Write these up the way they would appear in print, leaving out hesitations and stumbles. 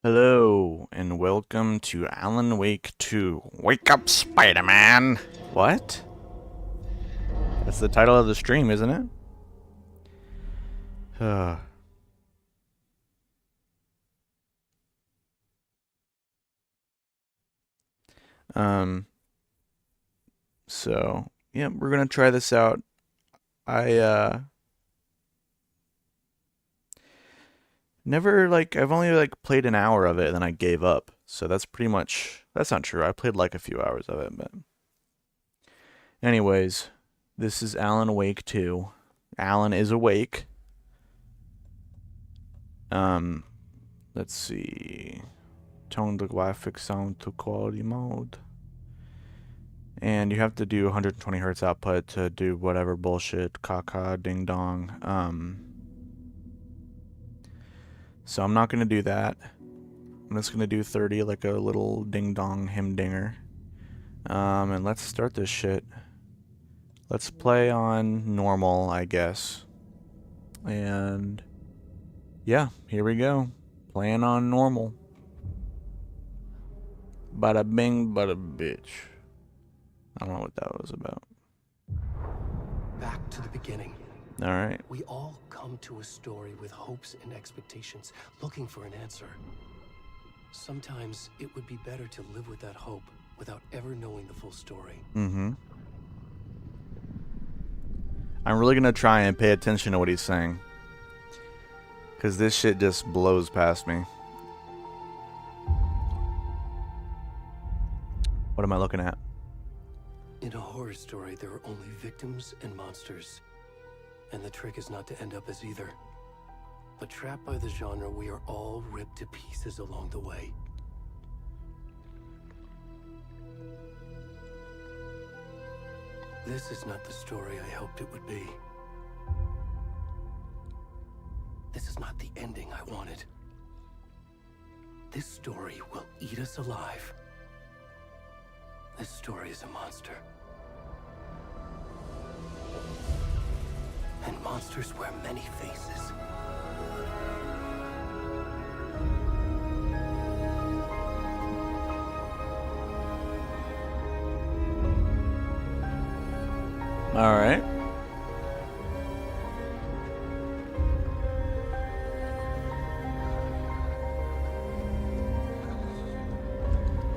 Hello, and welcome to Alan Wake 2. Wake up, Spider-Man! What? That's the title of the stream, isn't it? um, yeah, we're gonna try this out. I I've only played an hour of it and then I gave up. So that's not true. I played like a few hours of it, but anyways, this is Alan Wake 2. Alan is awake. Um, let's see. Tone the graphics sound to quality mode. And you have to do 120 hertz output to do whatever bullshit, caca, ding dong. So I'm not gonna do that. I'm just gonna do 30 like a little ding dong him-dinger. And let's start this shit. Let's play on normal, I guess. And yeah, here we go. Playing on normal. Bada bing, bada bitch. I don't know what that was about. Back to the beginning. All right. We all come to a story with hopes and expectations, looking for an answer. Sometimes it would be better to live with that hope without ever knowing the full story. Mm-hmm. I'm really gonna try and pay attention to what he's saying, because this shit just blows past me. What am I looking at? In a horror story, there are only victims and monsters. And the trick is not to end up as either. But trapped by the genre, we are all ripped to pieces along the way. This is not the story I hoped it would be. This is not the ending I wanted. This story will eat us alive. This story is a monster. And monsters wear many faces. All right.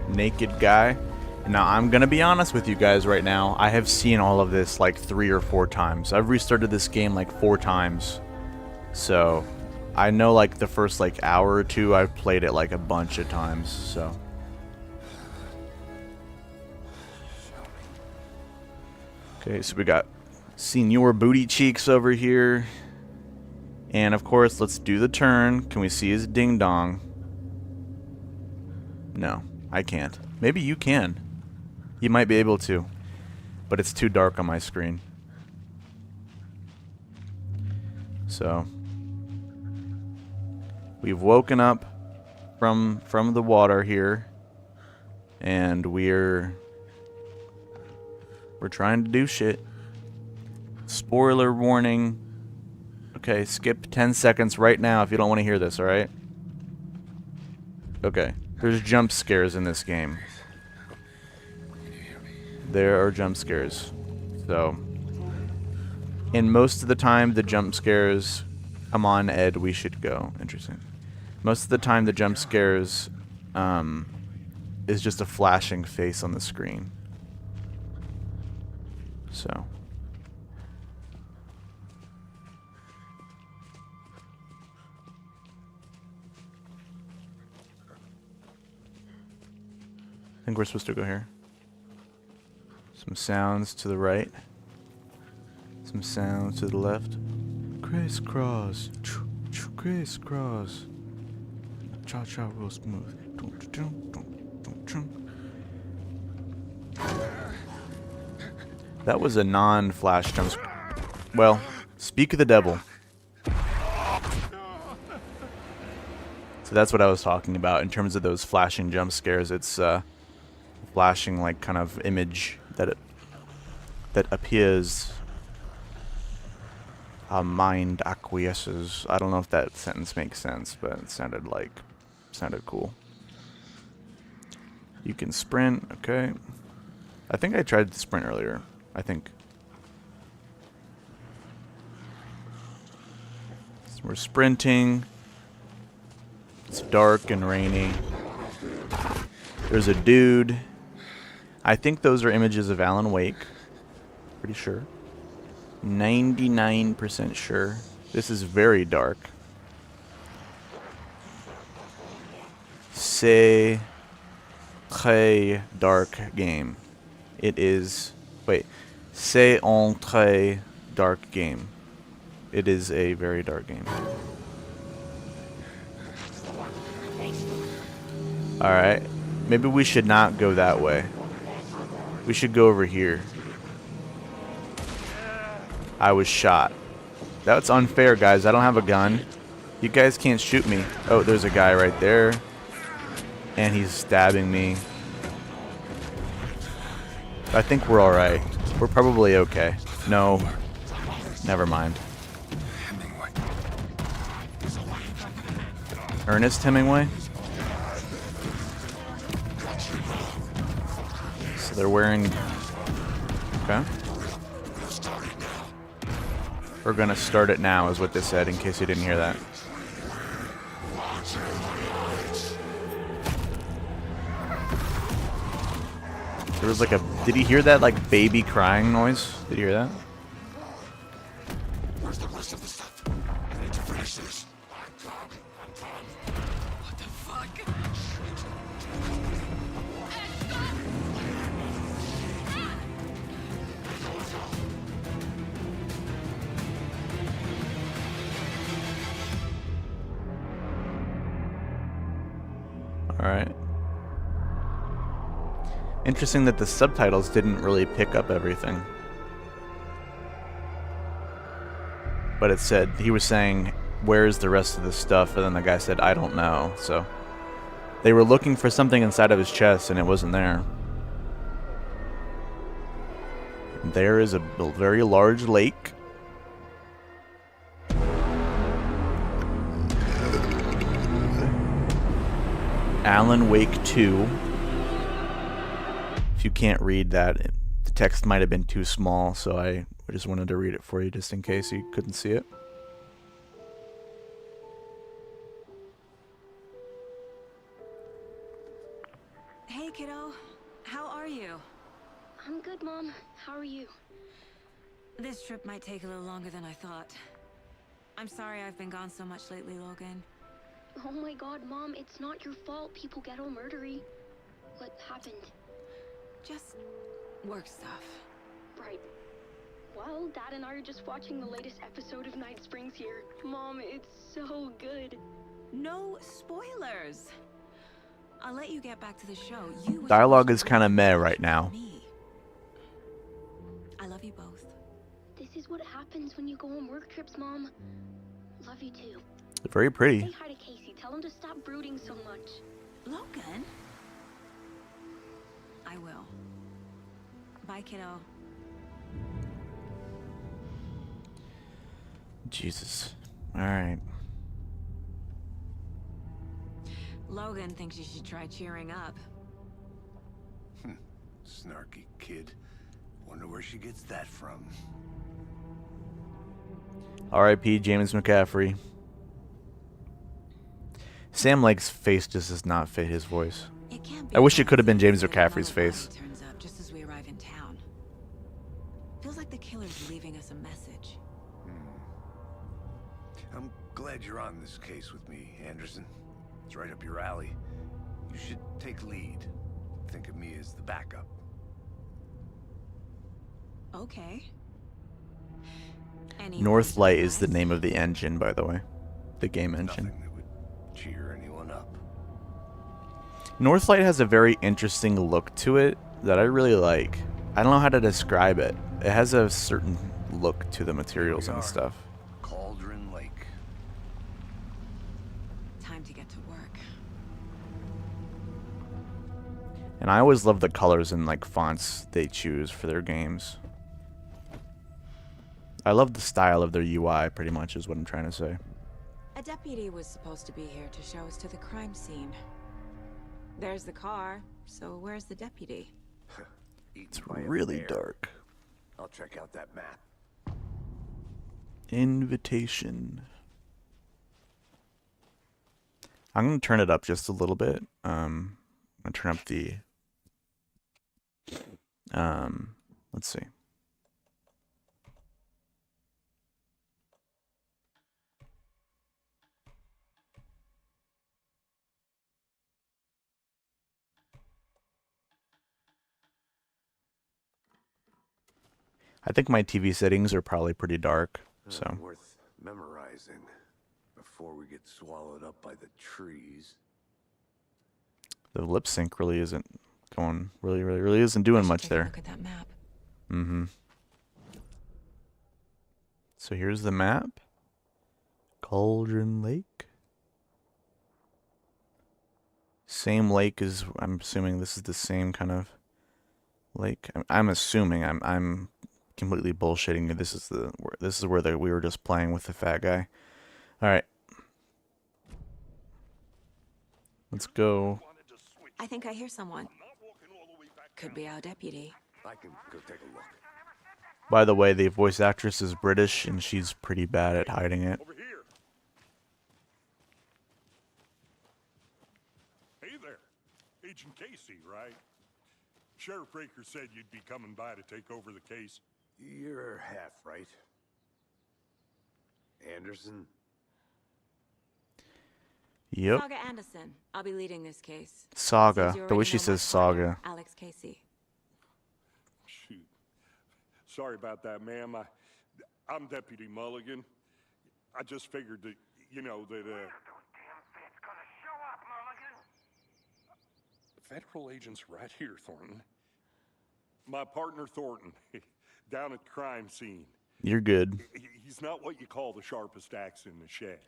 Naked guy. Now, I'm gonna be honest with you guys right now. I have seen all of this like 3 or 4 times. I've restarted this game like 4 times. So, I know like the first like hour or two I've played it like a bunch of times, so. Okay, so we got Senor Booty Cheeks over here. And of course, let's do the turn. Can we see his ding dong? No, I can't. Maybe you can. You might be able to, but it's too dark on my screen. So, we've woken up from the water here, and we're trying to do shit. Spoiler warning. Okay, skip 10 seconds right now if you don't want to hear this, alright? Okay, there's jump scares in this game. There are jump scares. So, and most of the time the jump scares, come on Ed, we should go. Interesting. Most of the time the jump scares is just a flashing face on the screen. So. I think we're supposed to go here. Some sounds to the right. Some sounds to the left. Crisscross. Crisscross. Cha-cha real smooth. That was a non-flash jump. Well, speak of the devil. So that's what I was talking about in terms of those flashing jump scares. It's flashing like kind of image that appears. Mind acquiesces. I don't know if that sentence makes sense, but it sounded like Sounded cool. You can sprint. Okay. I think I tried to sprint earlier. I think. So we're sprinting. It's dark and rainy. There's a dude. I think those are images of Alan Wake. Pretty sure. 99% sure. This is very dark. C'est très dark game. It is... Wait. C'est un très dark game. It is a very dark game. Alright. Maybe we should not go that way. We should go over here. I was shot. That's unfair, guys. I don't have a gun. You guys can't shoot me. Oh, there's a guy right there. And he's stabbing me. I think we're alright. We're probably okay. No. Never mind. Ernest Hemingway? So they're wearing... Okay. We're gonna start it now, is what they said, in case you didn't hear that. There was like a... Did he hear that, like, baby crying noise? Did you hear that? Where's the rest of the stuff? I need to finish this. What the fuck? Alright. Interesting that the subtitles didn't really pick up everything. But it said, he was saying, where's the rest of the stuff? And then the guy said, I don't know. So they were looking for something inside of his chest and it wasn't there. There is a very large lake. Alan Wake 2. If you can't read that, the text might have been too small, so I just wanted to read it for you just in case you couldn't see it. Hey, kiddo. How are you? I'm good, Mom. How are you? This trip might take a little longer than I thought. I'm sorry I've been gone so much lately, Logan. Oh my god, Mom, it's not your fault people get all murdery. What happened? Just work stuff. Right. Well, Dad and I are just watching the latest episode of Night Springs here. Mom, it's so good. No spoilers. I'll let you get back to the show. You Dialogue is kind of meh right now. Me. I love you both. This is what happens when you go on work trips, Mom. Love you too. Very pretty. Say hi to Casey. Tell him to stop brooding so much. Logan? I will. Bye, kiddo. Jesus. Alright. Logan thinks you should try cheering up. Snarky kid. Wonder where she gets that from. R.I.P. James McCaffrey. Sam Lake's face just does not fit his voice. It can't be I wish it could have been James that McCaffrey's another face. body turns up just as we arrive in town. Feels like the killer's leaving us a message. I'm glad you're on this case with me, Anderson. It's right up your alley. You should take lead. Think of me as the backup. Okay. Any Northlight is the advice? name of the engine, by the way. The game engine. Nothing that would cheer anyone up. Northlight has a very interesting look to it that I really like. I don't know how to describe it. It has a certain look to the materials and stuff. Cauldron Lake. Time to get to work. And I always love the colors and like fonts they choose for their games. I love the style of their UI, pretty much, is what I'm trying to say. A deputy was supposed to be here to show us to the crime scene. There's the car, so where's the deputy? It's really dark. I'll check out that map. Invitation. I'm gonna turn it up just a little bit. I'm gonna turn up the let's see. I think my TV settings are probably pretty dark, so Worth memorizing before we get swallowed up by the trees. the lip sync really isn't going really isn't doing much Take a there. look at that map. Mm-hmm. So here's the map. Cauldron Lake. Same lake as, I'm assuming this is the same kind of lake. I'm assuming, I'm completely bullshitting you. This is where we were just playing with the fat guy. All right. Let's go. I think I hear someone. Could be our deputy. I can go take a look. By the way, the voice actress is British and she's pretty bad at hiding it. Over here. Hey there. Agent Casey, right? Sheriff Breaker said you'd be coming by to take over the case. You're half right. Anderson? Yep. Saga Anderson. I'll be leading this case. Saga. Since you The way already she know my says partner, Saga. Alex Casey. Shoot. Sorry about that, ma'am. I'm Deputy Mulligan. I just figured that, you know, that, Federal agents right here, Thornton. My partner, Thornton, down at the crime scene. You're good. He's not what you call the sharpest axe in the shed.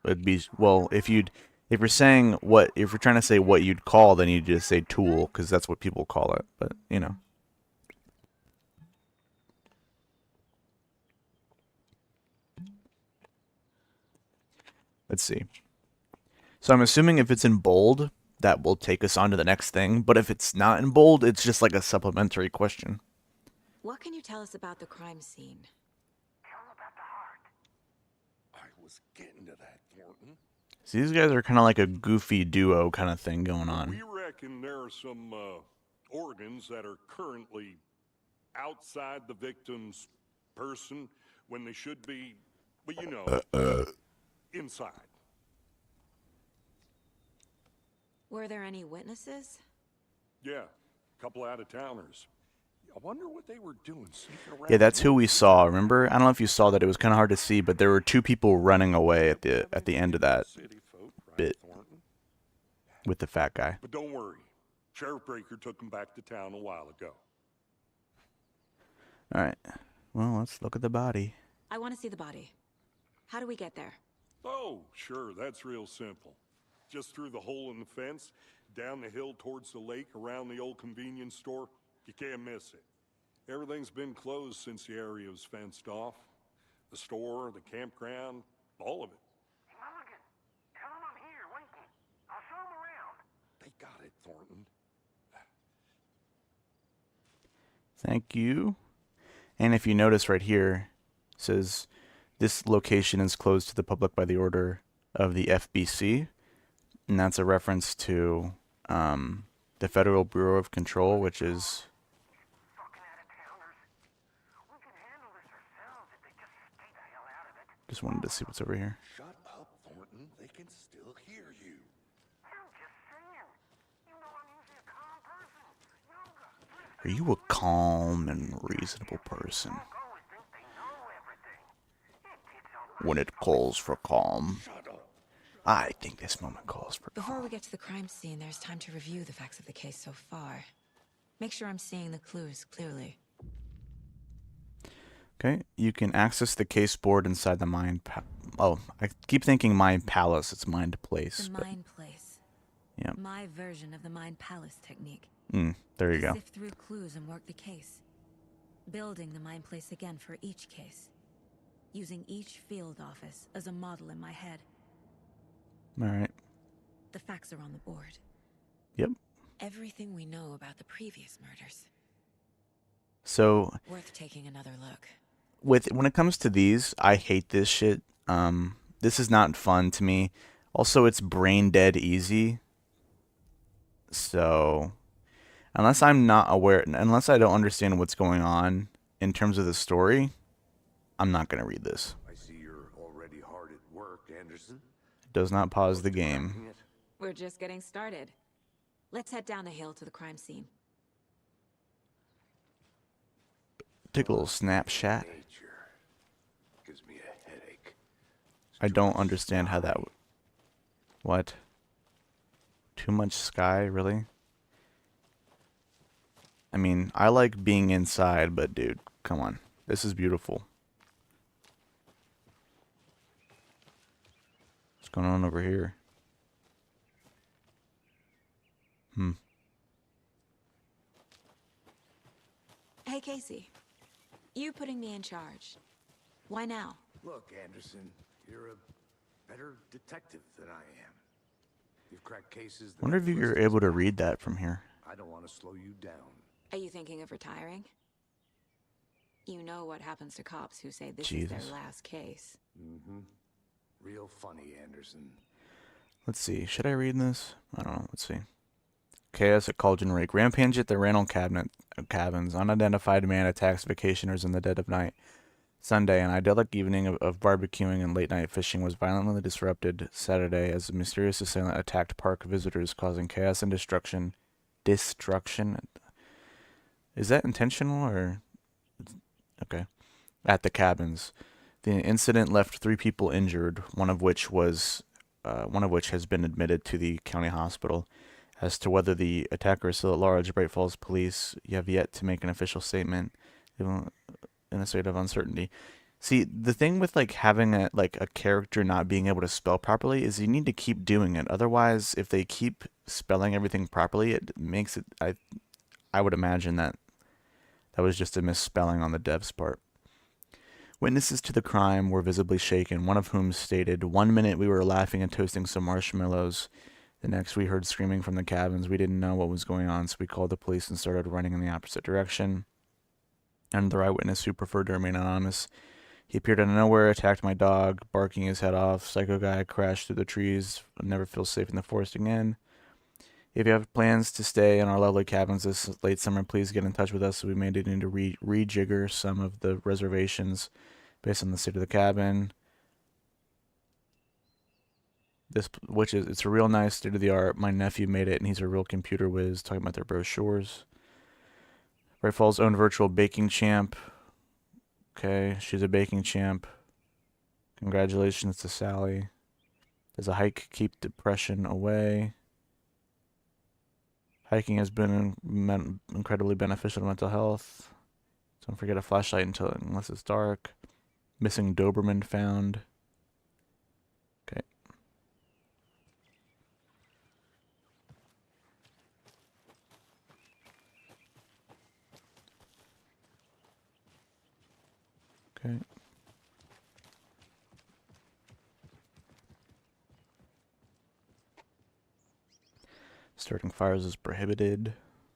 It'd be, well, if you're trying to say what you'd call, then you just say tool, because that's what people call it. But, you know. Let's see. So I'm assuming if it's in bold, that will take us on to the next thing. But if it's not in bold, it's just like a supplementary question. What can you tell us about the crime scene? I was getting to that, Thornton. So these guys are kind of like a goofy duo kind of thing going on. We reckon there are some organs that are currently outside the victim's person when they should be, well, you know, inside. Were there any witnesses? Yeah, a couple out-of-towners. I wonder what they were doing sneaking around. Yeah, that's who we saw. Remember? I don't know if you saw that. It was kind of hard to see, but there were two people running away at the end of that City folk, right, bit Thornton? with the fat guy. But don't worry. Sheriff Breaker took them back to town a while ago. All right. Well, let's look at the body. I want to see the body. How do we get there? Oh, sure, that's real simple. Just through the hole in the fence, down the hill towards the lake, around the old convenience store. You can't miss it. Everything's been closed since the area was fenced off. The store, the campground, all of it. Mulligan, tell him I'm here waiting. I'll show him around. They got it, Thornton. Thank you. And if you notice right here, it says this location is closed to the public by the order of the FBC. And that's a reference to the Federal Bureau of Control, which is... Fucking out-of-towners. We can handle this ourselves if they just stay the hell out of it. Just wanted to see what's over here. Shut up, Thornton. They can still hear you. I'm just saying. You know I'm usually a calm person. Younger, Are you a calm and reasonable person always think they know everything. It gets on when it calls for calm? Shut up. I think this moment calls for Before calm. we get to the crime scene, there's time to review the facts of the case so far. Make sure I'm seeing the clues clearly. Okay, you can access the case board inside the Oh, I keep thinking Mind Palace. It's Mind Place. The But Mind Place. yeah, My version of the Mind Palace technique. there you go. Sift through clues and work the case. Building the Mind Place again for each case. using each field office as a model in my head. Alright. The facts are on the board. Yep. Everything we know about the previous murders. So, Worth taking another look. when it comes to these, I hate this shit. This is not fun to me. Also, it's brain dead easy. So, unless I'm not aware, unless I don't understand what's going on in terms of the story, I'm not going to read this. I see you're already hard at work, Anderson. It does not pause the Close to game. cracking it? We're just getting started. Let's head down the hill to the crime scene. Take a little snapshot. Nature gives me a headache. It's I too don't much understand how that. sky. What? Too much sky, really? I mean, I like being inside, but dude, come on. This is beautiful. What's going on over here? Hey, Casey. You putting me in charge. Why now? Look, Anderson, you're a better detective than I am. You've cracked cases that Wonder if others you're just able to can't. read that from here. I don't want to slow you down. Are you thinking of retiring? You know what happens to cops who say this is Jesus. their last case. Mm-hmm. Real funny, Anderson. Let's see. Should I read this? I don't know. Let's see. Chaos at Cauldron Lake. Rampage at the rental cabins. Unidentified man attacks vacationers in the dead of night. Sunday, an idyllic evening of barbecuing and late-night fishing was violently disrupted Saturday as a mysterious assailant attacked park visitors, causing chaos and destruction. Destruction? Is that intentional or... Okay. At the cabins. The incident left 3 people injured, one of which has been admitted to the county hospital. As to whether the attacker is still at large, Bright Falls police have yet to make an official statement in a state of uncertainty. See, the thing with like having a character not being able to spell properly is you need to keep doing it. Otherwise, if they keep spelling everything properly, it makes it. I would imagine that was just a misspelling on the dev's part. Witnesses to the crime were visibly shaken, one of whom stated, "1 minute we were laughing and toasting some marshmallows. The next we heard screaming from the cabins. We didn't know what was going on, so we called the police and started running in the opposite direction." Another eyewitness who preferred to remain anonymous. "He appeared out of nowhere, attacked my dog, barking his head off. Psycho guy crashed through the trees. Never feel safe in the forest again. If you have plans to stay in our lovely cabins this late summer, please get in touch with us. We may need to rejigger some of the reservations based on the state of the cabin. It's a real nice state of the art. My nephew made it, and he's a real computer whiz." Talking about their brochures. Bright Falls' own virtual baking champ. Okay, she's a baking champ. Congratulations to Sally. Does a hike keep depression away? Hiking has been incredibly beneficial to mental health. Don't forget a flashlight unless it's dark. Missing Doberman found. Okay. Okay. Starting fires is prohibited.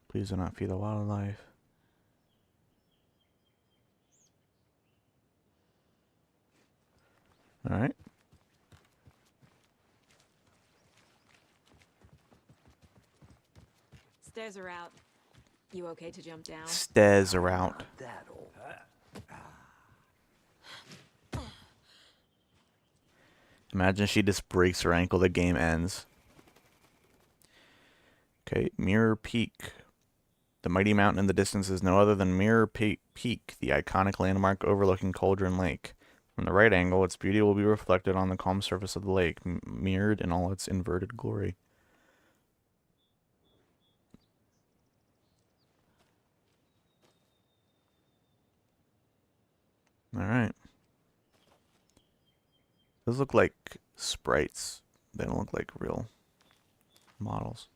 Please do not feed the wildlife. Alright. Stairs are out. You okay to jump down? Stairs are out. Not that old. Imagine she just breaks her ankle, the game ends. Okay, Mirror Peak. The mighty mountain in the distance is no other than Mirror Peak, the iconic landmark overlooking Cauldron Lake. From the right angle, its beauty will be reflected on the calm surface of the lake, mirrored in all its inverted glory. Alright. Those look like sprites. They don't look like real models.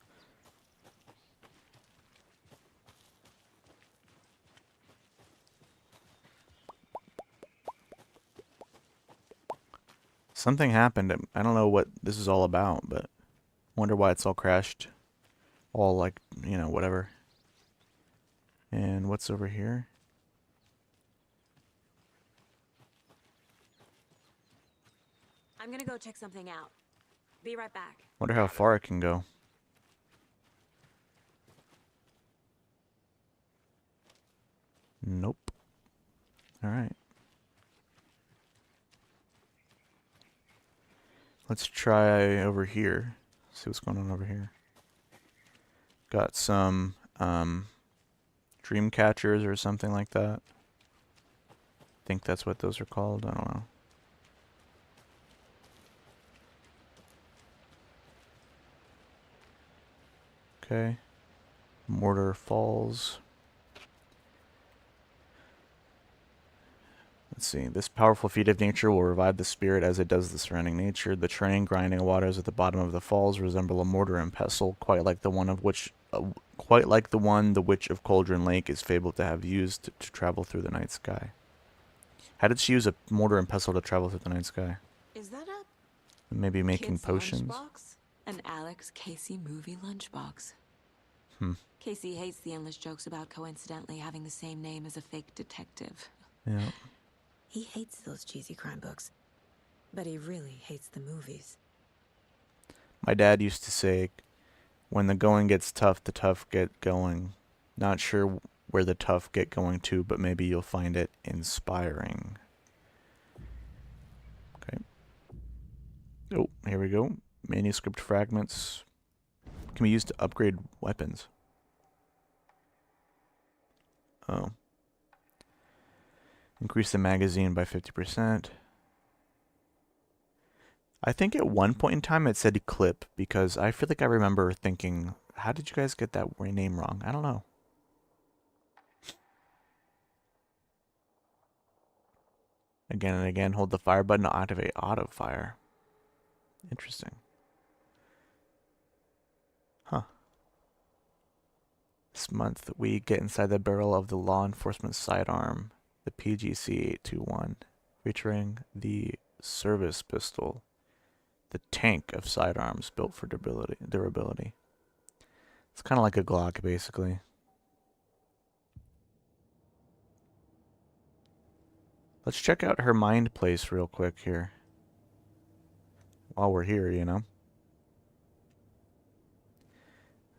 Something happened. I don't know what this is all about, but wonder why it's all crashed. All like, you know, whatever. And what's over here? I'm gonna go check something out. Be right back. Wonder how far it can go. Nope. Alright. Let's try over here. See what's going on over here. Got some dream catchers or something like that. Think that's what those are called. I don't know. Okay. Mortar falls. Let's see. This powerful feat of nature will revive the spirit as it does the surrounding nature. The churning, grinding waters at the bottom of the falls resemble a mortar and pestle, quite like the one the Witch of Cauldron Lake is fabled to have used to travel through the night sky. How did she use a mortar and pestle to travel through the night sky? Is that a Maybe making kid's potions. lunchbox? An Alex Casey movie lunchbox. Hmm. Casey hates the endless jokes about coincidentally having the same name as a fake detective. Yeah. He hates those cheesy crime books, but he really hates the movies. My dad used to say, when the going gets tough, the tough get going. Not sure where the tough get going to, but maybe you'll find it inspiring. Okay. Oh, here we go. Manuscript fragments can be used to upgrade weapons. Oh. Increase the magazine by 50%. I think at one point in time it said clip because I feel like I remember thinking, how did you guys get that name wrong? I don't know. Again and again, hold the fire button to activate auto fire. Interesting. Huh. This month we get inside the barrel of the law enforcement sidearm, the PGC-821, featuring the service pistol, the tank of sidearms built for durability. It's kind of like a Glock, basically. Let's check out her mind place real quick here. While we're here, you know.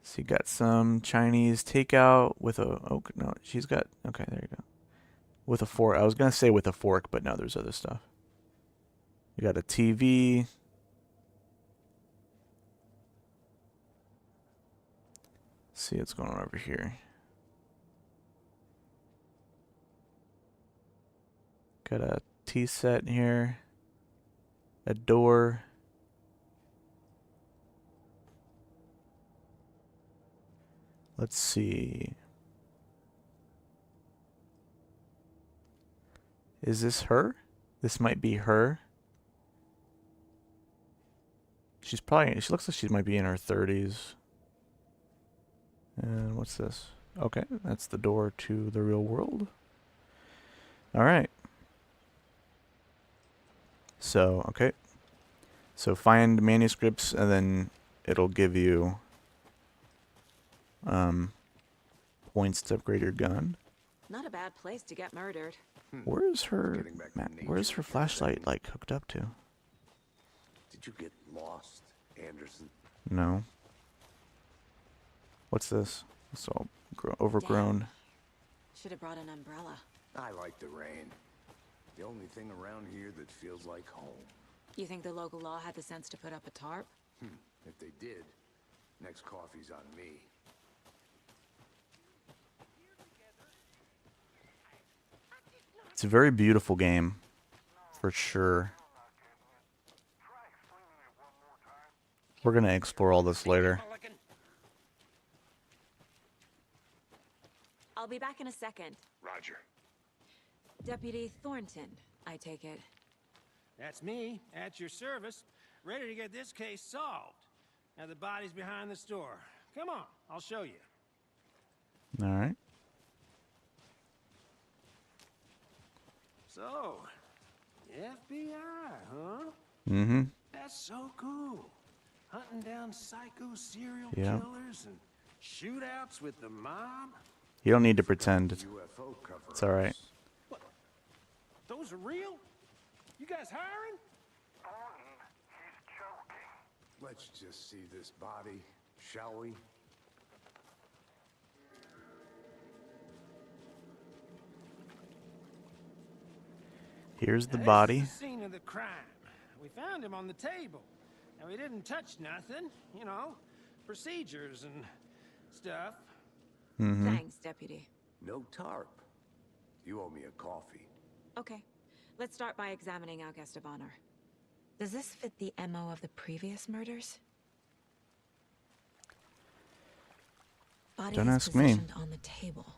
So you got some Chinese takeout with a... Oh, no, she's got... Okay, there you go. With a fork. I was going to say with a fork, but no, there's other stuff. You got a TV. Let's see what's going on over here. Got a tea set here. A door. Let's see. Is this her? This might be her. She looks like she might be in her 30s. And what's this? Okay, that's the door to the real world. Alright. So, okay. So find manuscripts and then it'll give you points to upgrade your gun. Not a bad place to get murdered. Where's her Getting back to nature where's her for a flashlight second. like hooked up to? Did you get lost, Anderson? No. What's this? It's all overgrown. Should have brought an umbrella. I like the rain. The only thing around here that feels like home. You think the local law had the sense to put up a tarp? If they did, next coffee's on me. It's a very beautiful game, for sure. We're gonna explore all this later. I'll be back in a second. Roger. Deputy Thornton, I take it. That's me, at your service, ready to get this case solved. Now the body's behind the store. Come on, I'll show you. All right. So, FBI, huh? Mm-hmm. That's so cool. Hunting down psycho serial Yeah. killers and shootouts with the mob. You don't need to Forgot pretend. the UFO cover-ups. It's alright. What? Those are real? You guys hiring? Thornton, he's joking. Let's just see this body, shall we? Here's the Now, body. This is the scene of the crime. We found him on the table. Now, we didn't touch nothing, you know, procedures and stuff. Mm-hmm. Thanks, Deputy. No tarp. You owe me a coffee. Okay, let's start by examining our guest of honor. Does this fit the MO of the previous murders? Body Don't is ask me. positioned on the table.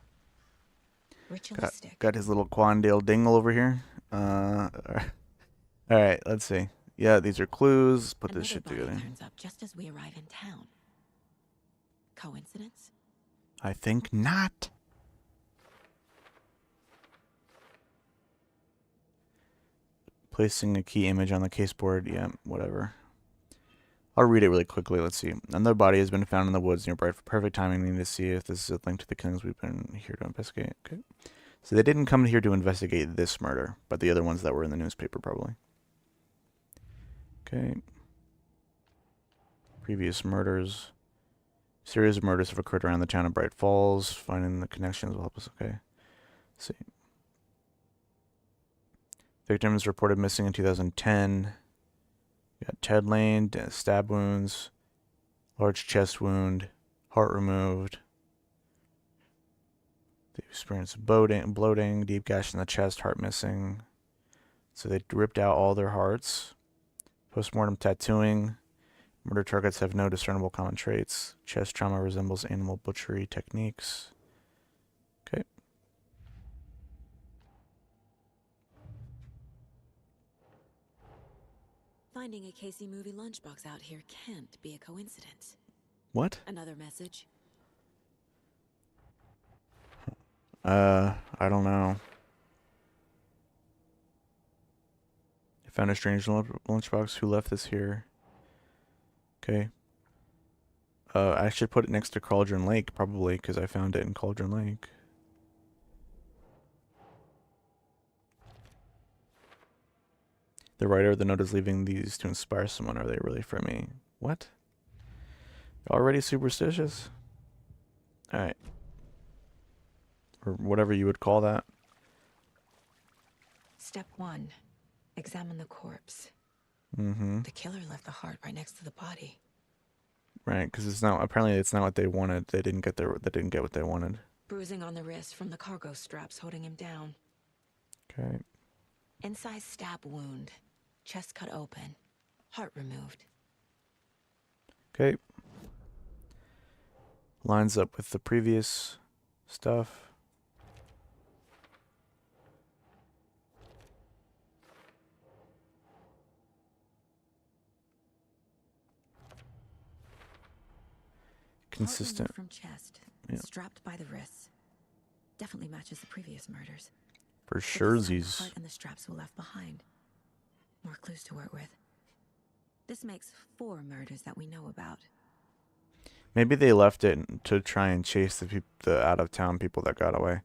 Ritualistic. Got his little Quandale dingle over here. Alright, let's see. Yeah, these are clues. Put this shit Another body together. turns up just as we arrive in town. Coincidence? I think not. Placing a key image on the caseboard. Yeah, whatever. I'll read it really quickly. Let's see. Another body has been found in the woods nearby for perfect timing. We need to see if this is a link to the killings we've been here to investigate. Okay. So they didn't come here to investigate this murder, but the other ones that were in the newspaper probably. Okay. Previous murders. Series of murders have occurred around the town of Bright Falls. Finding the connections will help us. Okay. Let's see. Victims reported missing in 2010. We got Ted Lane, stab wounds, large chest wound, heart removed. They experienced bloating, deep gash in the chest, heart missing. So they ripped out all their hearts. Postmortem tattooing. Murder targets have no discernible common traits. Chest trauma resembles animal butchery techniques. Okay. Finding a Casey movie lunchbox out here can't be a coincidence. What? Another message? I don't know. I found a strange lunchbox. Who left this here? Okay. I should put it next to Cauldron Lake, probably, because I found it in Cauldron Lake. The writer of the note is leaving these to inspire someone. Are they really for me? What? Already superstitious? Alright. Or whatever you would call that. Step 1. Examine the corpse. Mm-hmm. The killer left the heart right next to the body. Right, because it's not, apparently it's not what they wanted. They didn't get what they wanted. Bruising on the wrist from the cargo straps holding him down. Okay. Incise stab wound. Chest cut open. Heart removed. Okay. Lines up with the previous stuff. Consistent. Heart removed from chest. Yeah. Strapped by the wrists. Definitely matches the previous murders. For The sure, design, the these. heart and the straps were left behind. More clues to work with. This makes 4 murders that we know about. Maybe they left it to try and chase the out-of-town people that got away.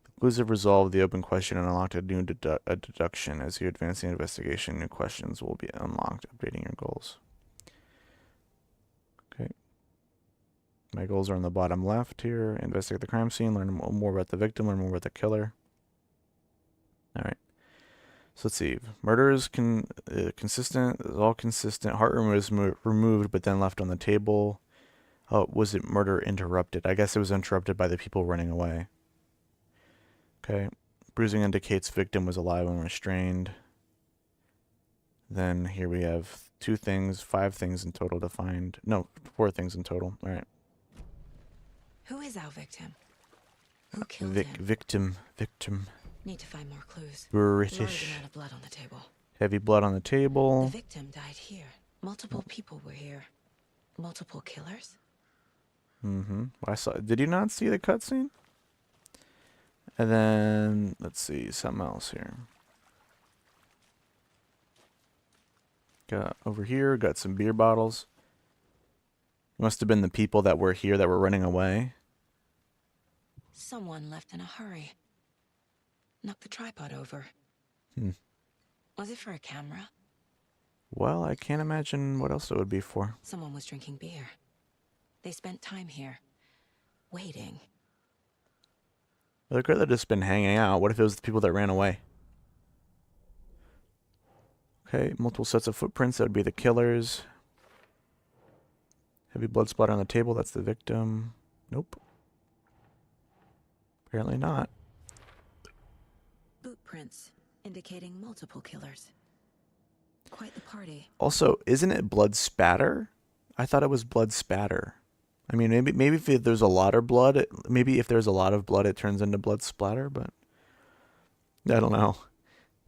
The clues have resolved the open question and unlocked a new deduction. As you advance the investigation, new questions will be unlocked, updating your goals. Okay. My goals are on the bottom left here. Investigate the crime scene, learn more about the victim, learn more about the killer. Alright. So let's see. Murders consistent, all consistent. Heart removed, but then left on the table. Oh, was it murder interrupted? I guess it was interrupted by the people running away. Okay. Bruising indicates victim was alive and restrained. Then here we have 5 things in total to find. No, 4 things in total. All right. Who is our victim? Who killed him? Victim. Need to find more clues. British. Large amount of blood on the table. Heavy blood on the The table. victim died here. Multiple people were here. Multiple killers? Mm-hmm. I saw. Did you not see the cutscene? And then let's see something else here. Got over here, got some beer bottles. Must have been the people that were here that were running away. Someone left in a hurry. Knocked the tripod over. Hmm. Was it for a camera? Well, I can't imagine what else it would be for. Someone was drinking beer. They spent time here, waiting. They could have just been hanging out. What if it was the people that ran away? Okay, multiple sets of footprints. That would be the killers. Heavy blood splatter on the table. That's the victim. Nope. Apparently not. Boot prints, indicating multiple killers. Quite the party. Also, isn't it blood spatter? I thought it was blood spatter. I mean, maybe if there's a lot of blood, maybe if there's a lot of blood, it turns into blood splatter, but I don't know.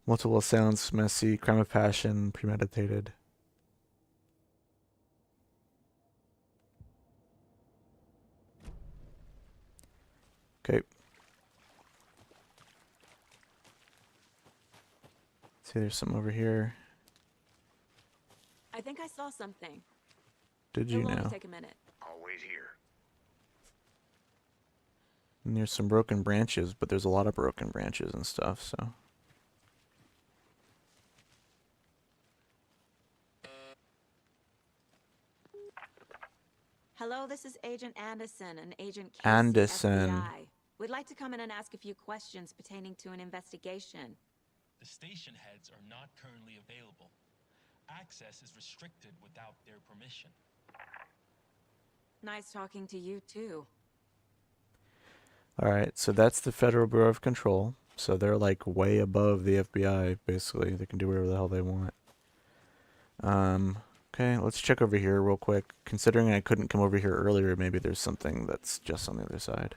Multiple assailants, messy, crime of passion, premeditated. Okay. See, there's something over here. I think I saw something. Did you It'll know? only take a minute. I'll wait here. And there's some broken branches, but there's a lot of broken branches and stuff, so. Hello, this is Agent Anderson and Agent Casey, Anderson. FBI. We'd like to come in and ask a few questions pertaining to an investigation. The station heads are not currently available. Access is restricted without their permission. Nice talking to you, too. Alright, so that's the Federal Bureau of Control. So they're like way above the FBI, basically. They can do whatever the hell they want. Okay, let's check over here real quick. Considering I couldn't come over here earlier, maybe there's something that's just on the other side.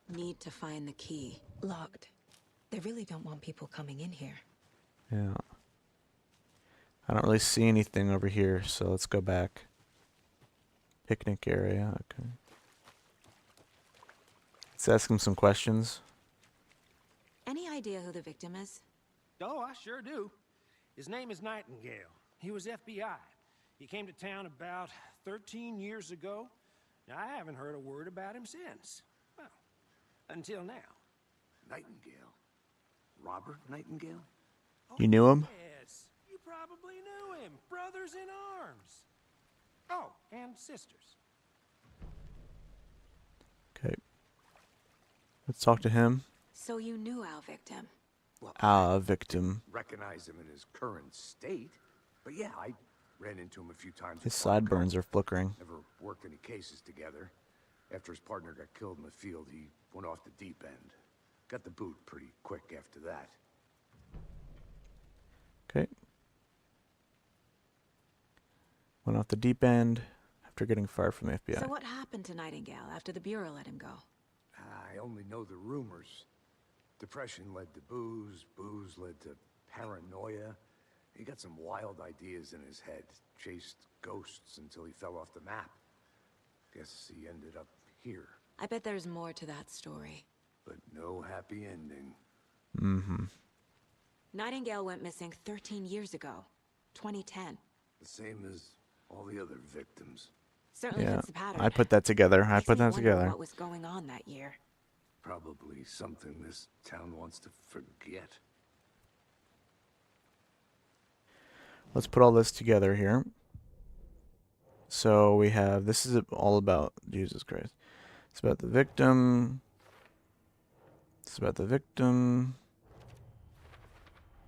Need to find the key. Locked. They really don't want people coming in here. Yeah. I don't really see anything over here, so let's go back. Picnic area, okay. Let's ask him some questions. Any idea who the victim is? Oh, I sure do. His name is Nightingale. He was FBI. He came to town about 13 years ago. Now, I haven't heard a word about him since. Well, until now. Nightingale? Robert Nightingale? You knew him? Yes, you probably knew him. Brothers in arms. Oh, and sisters. Okay. Let's talk to him. So you knew our victim. Well, Our victim. recognize him in his current state. But yeah, I ran into him a few times. His at Farm sideburns Company. are flickering. Never worked any cases together. After his partner got killed in the field, he went off the deep end. Got the boot pretty quick after that. Okay. Went off the deep end after getting fired from the FBI. So what happened to Nightingale after the Bureau let him go? I only know the rumors. Depression led to booze, booze led to paranoia. He got some wild ideas in his head, chased ghosts until he fell off the map. Guess he ended up here, I bet there's more to that story. but no happy ending. Mm-hmm. Nightingale went missing 13 years ago, 2010. The same as all the other victims. Certainly Yeah, fits the pattern. I put that together. I Makes put me that wonder together. What was going on that year? Probably something this town wants to forget. Let's put all this together here. So we have, this is all about, Jesus Christ. It's about the victim. It's about the victim.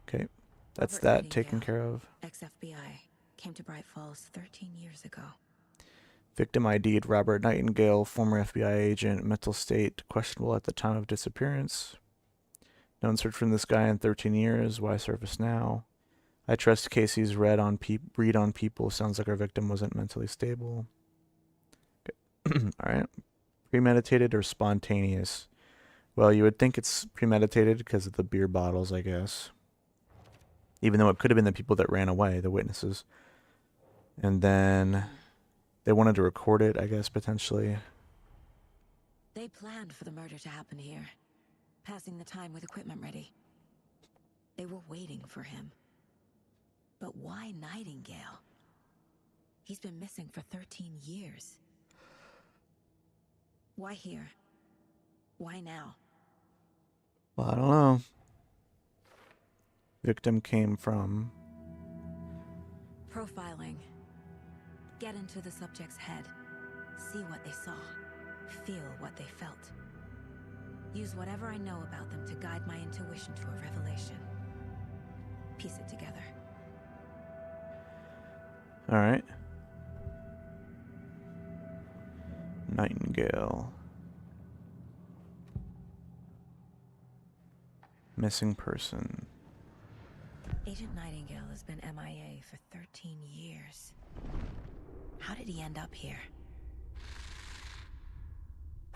Okay, that's Robert that Nightingale, taken care of. Ex-FBI, came to Bright Falls 13 years ago. Victim ID'd Robert Nightingale, former FBI agent, mental state questionable at the time of disappearance. No one searched for this guy in 13 years. Why surface now? I trust Casey's read on people. Sounds like our victim wasn't mentally stable. Okay. All right. Premeditated or spontaneous? Well, you would think it's premeditated because of the beer bottles, I guess. Even though it could have been the people that ran away, the witnesses. And then they wanted to record it, I guess, potentially. They planned for the murder to happen here, passing the time with equipment ready. They were waiting for him. But why Nightingale? He's been missing for 13 years. Why here? Why now? Well, I don't know. Victim came from... Profiling. Get into the subject's head. See what they saw. Feel what they felt. Use whatever I know about them to guide my intuition to a revelation. Piece it together. Alright. Nightingale. Missing person. Agent Nightingale has been MIA for 13 years. How did he end up here?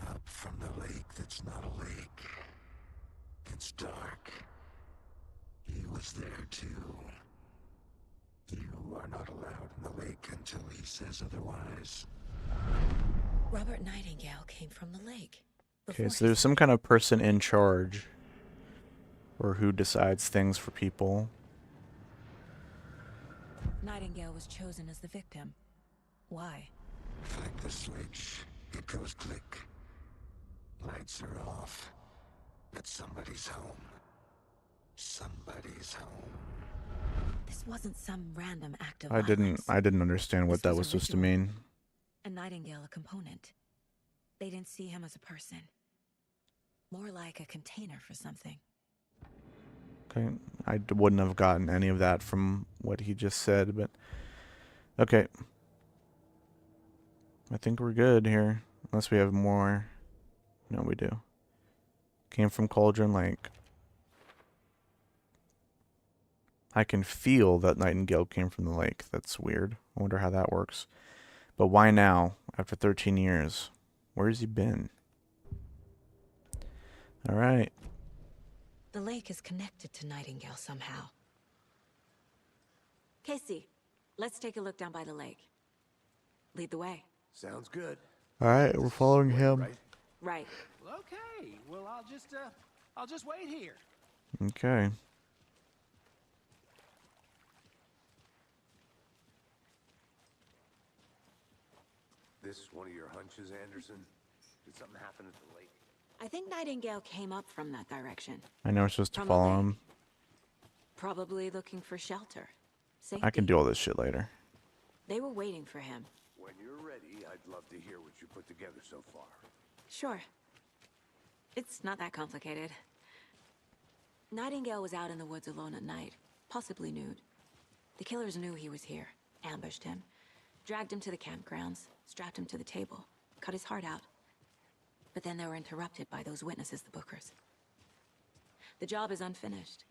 Up from the lake that's not a lake. It's dark. He was there too. You are not allowed in the lake until he says otherwise. Robert Nightingale came from the lake. Okay, so there's some kind of person in charge. Or who decides things for people. Nightingale was chosen as the victim. Why? Flick the switch. It goes click. Lights are off. But somebody's home. Somebody's home. This wasn't some random act of I didn't understand what that was supposed to mean. And Nightingale a component. They didn't see him as a person. More like a container for something. Okay, I wouldn't have gotten any of that from what he just said, but okay. I think we're good here, unless we have more. No, we do. Came from Cauldron Lake. I can feel that Nightingale came from the lake. That's weird. I wonder how that works. But why now, after 13 years? Where's he been? All right. The lake is connected to Nightingale somehow. Casey, let's take a look down by the lake. Lead the way. Sounds good. All right, we're following him. Right. Okay. Well, I'll just wait here. Okay. This one of your hunches, Anderson? Did something happen at the lake? I think Nightingale came up from that direction. I know we're supposed to From the follow lake. him. Probably looking for shelter. Safety. I can do all this shit later. They were waiting for him. When you're ready, I'd love to hear what you put together so far. Sure. It's not that complicated. Nightingale was out in the woods alone at night, possibly nude. The killers knew he was here, ambushed him, dragged him to the campgrounds, strapped him to the table, cut his heart out. But then they were interrupted by those witnesses, the Bookers. The job is unfinished.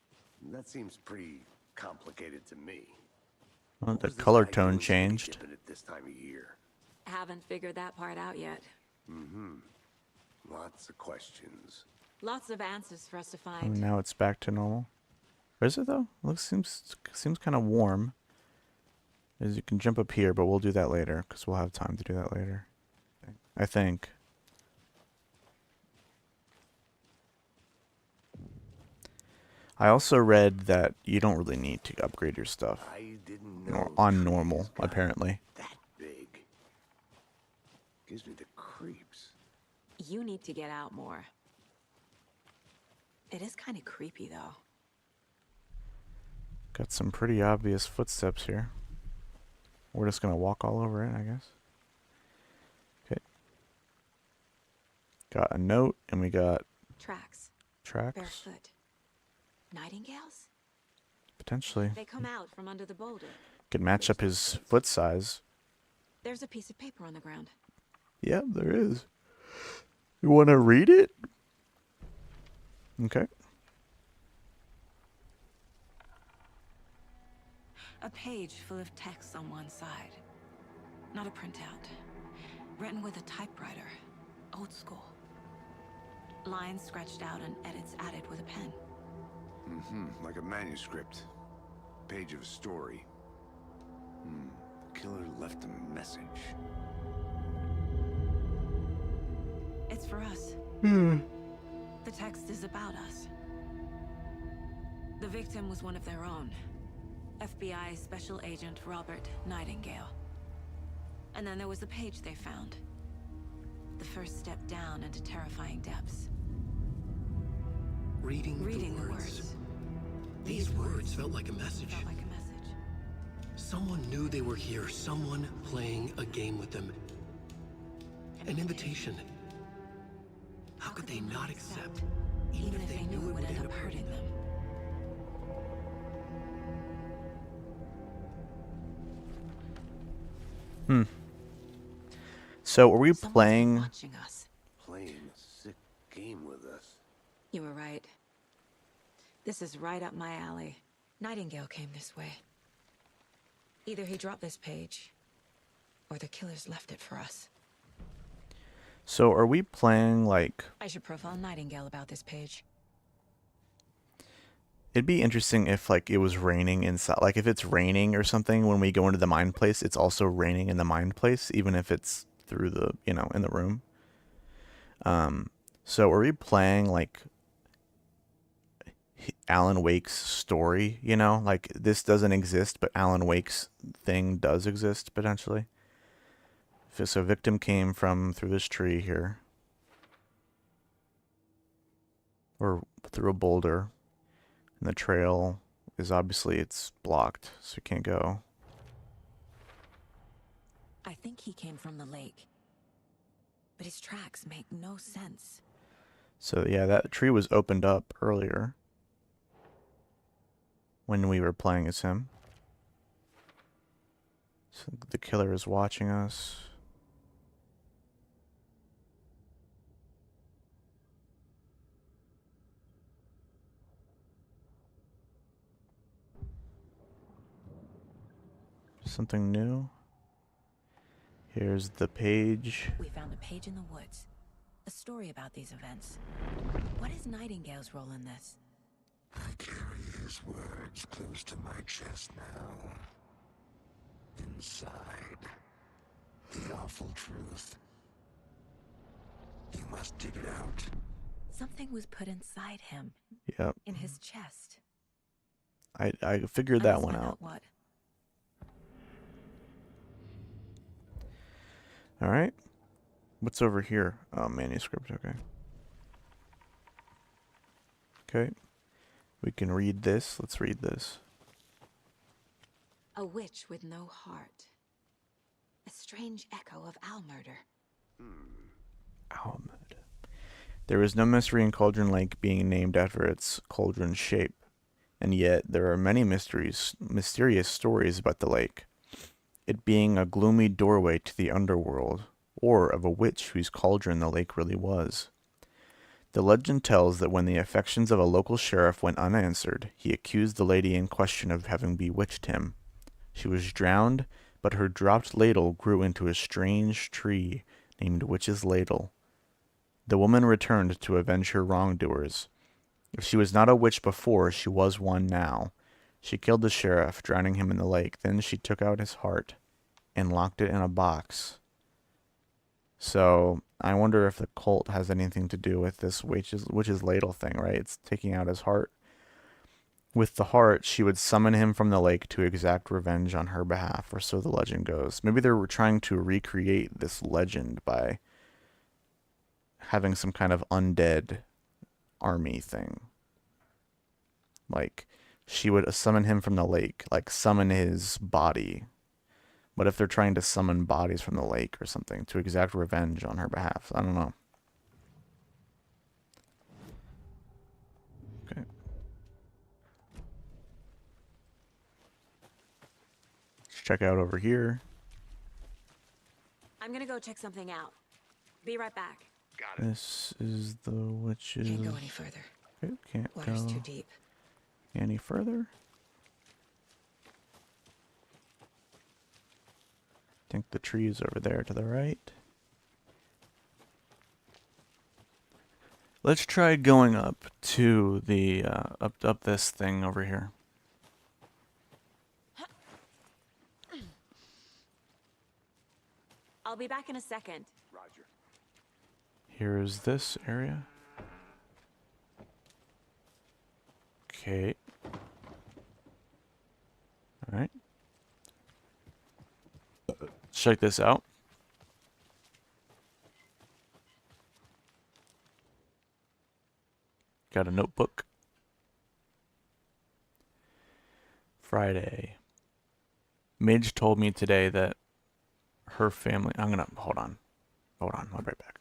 That seems pretty complicated to me. Well, What the was this color guy tone doing changed. dipping at this time of year? Haven't figured that part out yet. Lots of questions. Lots of answers for us to And find. now it's back to normal. Is it though? Looks seems kind of warm. As you can jump up here, but we'll do that later because we'll have time to do that later. I think. I also read that you don't really need to upgrade your stuff I didn't know on trees normal, got apparently. that big. Gives me the creeps. You need to get out more. It is kind of creepy, though. Got some pretty obvious footsteps here. We're just gonna walk all over it, I guess. Okay. Got a note, and we got Tracks. tracks. Barefoot. Nightingales? Potentially. They come out from under the boulder. Could match up his foot size. There's a piece of paper on the ground. Yeah, there is. You want to read it? Okay. A page full of text on one side. Not a printout. Written with a typewriter. Old school. Lines scratched out and edits added with a pen. Like a manuscript. Page of a story. Killer left a message. It's for us. The text is about us. The victim was one of their own. FBI Special Agent Robert Nightingale. And then there was the page they found. The first step down into terrifying depths. Reading the words. These words felt like a message. Felt like a message. Someone knew they were here. Someone playing a game with them. An invitation. How could they not accept, even if they knew it would end up hurting them? So, are we Someone's playing? watching us. Playing a sick game with us. You were right. This is right up my alley. Nightingale came this way. Either he dropped this page, or the killers left it for us. So, are we playing like? I should profile Nightingale about this page. It'd be interesting if like it was raining inside. Like if it's raining or something when we go into the mind place, it's also raining in the mind place, even if it's through the in the room. So are we playing like Alan Wake's story? Like this doesn't exist, but Alan Wake's thing does exist potentially. So victim came from through this tree here, or through a boulder. And the trail is obviously it's blocked, so you can't go. I think he came from the lake. But his tracks make no sense. So yeah, that tree was opened up earlier when we were playing as him. So the killer is watching us. Something new. Here's the page. We found a page in the woods. A story about these events. What is Nightingale's role in this? I carry his words close to my chest now. Inside, the awful truth. You must dig it out. Something was put inside him. Yep. In his chest. I figured that one out. What? All right. What's over here? Oh, manuscript. Okay. Okay. We can read this. Let's read this. A witch with no heart. A strange echo of owl murder. Owl murder. There is no mystery in Cauldron Lake being named after its cauldron shape, and yet there are many mysterious stories about the lake. It being a gloomy doorway to the underworld, or of a witch whose cauldron the lake really was. The legend tells that when the affections of a local sheriff went unanswered, he accused the lady in question of having bewitched him. She was drowned, but her dropped ladle grew into a strange tree named Witch's Ladle. The woman returned to avenge her wrongdoers. If she was not a witch before, she was one now. She killed the sheriff, drowning him in the lake. Then she took out his heart and locked it in a box. So I wonder if the cult has anything to do with this witch's ladle thing, right? It's taking out his heart. With the heart, she would summon him from the lake to exact revenge on her behalf, or so the legend goes. Maybe they were trying to recreate this legend by having some kind of undead army thing. Like, she would summon him from the lake, like summon his body. What if they're trying to summon bodies from the lake or something to exact revenge on her behalf? I don't know. Okay. Let's check out over here. I'm gonna go check something out. Be right back. This is the witch's... Can't go any further. Okay, can't Water's go too deep. any further. I think the tree is over there to the right. Let's try going up to the up this thing over here. I'll be back in a second. Roger. Here is this area. Okay. Alright. Check this out. Got a notebook. Friday. Midge told me today that her family... I'm gonna... Hold on. Hold on. I'll be right back.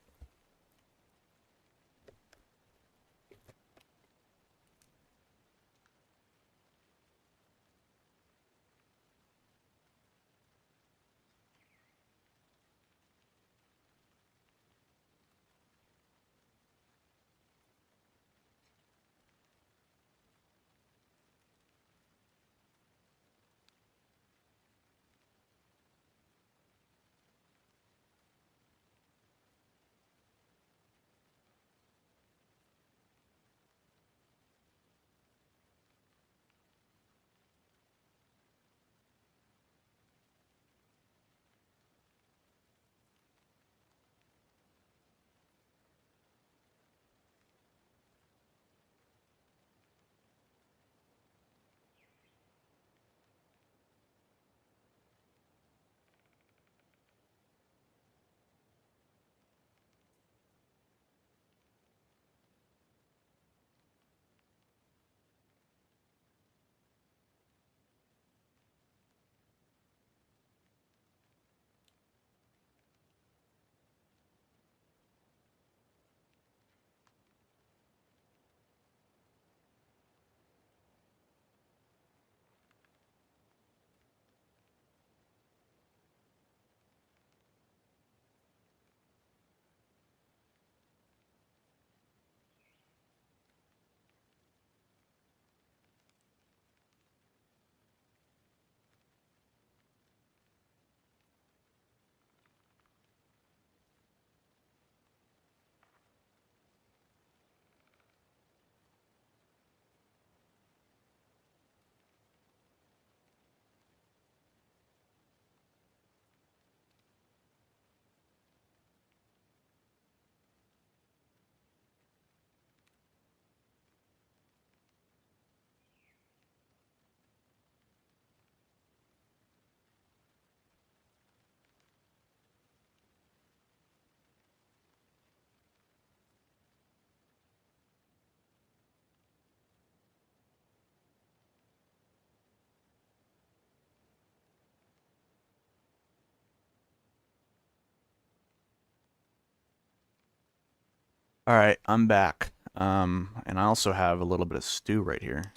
Alright, I'm back. And I also have a little bit of stew right here.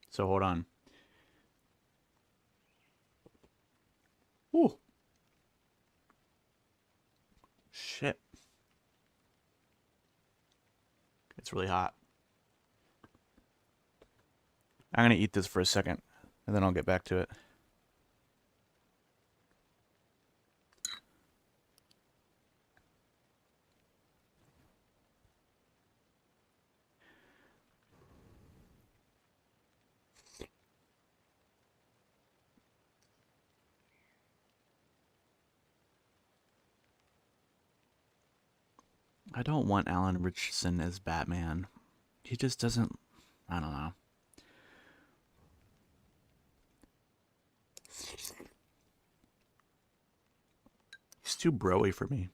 So hold on. Ooh. Shit. It's really hot. I'm gonna eat this for a second, and then I'll get back to it. I don't want Alan Richardson as Batman. He just doesn't... I don't know. He's too broy for me.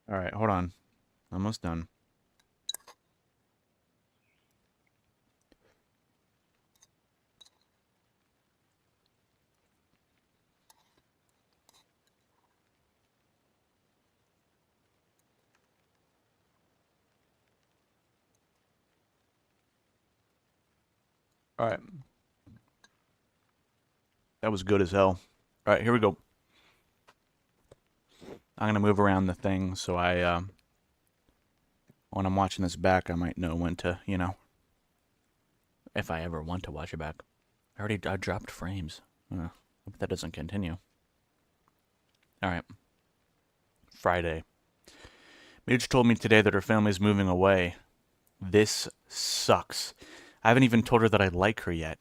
Alright, hold on. Almost done. Alright. That was good as hell. Alright, here we go. I'm gonna move around the thing so when I'm watching this back, I might know when to, you know, if I ever want to watch it back. I dropped frames. Hope that doesn't continue. Alright. Friday. Midge told me today that her family's moving away. This sucks. I haven't even told her that I like her yet.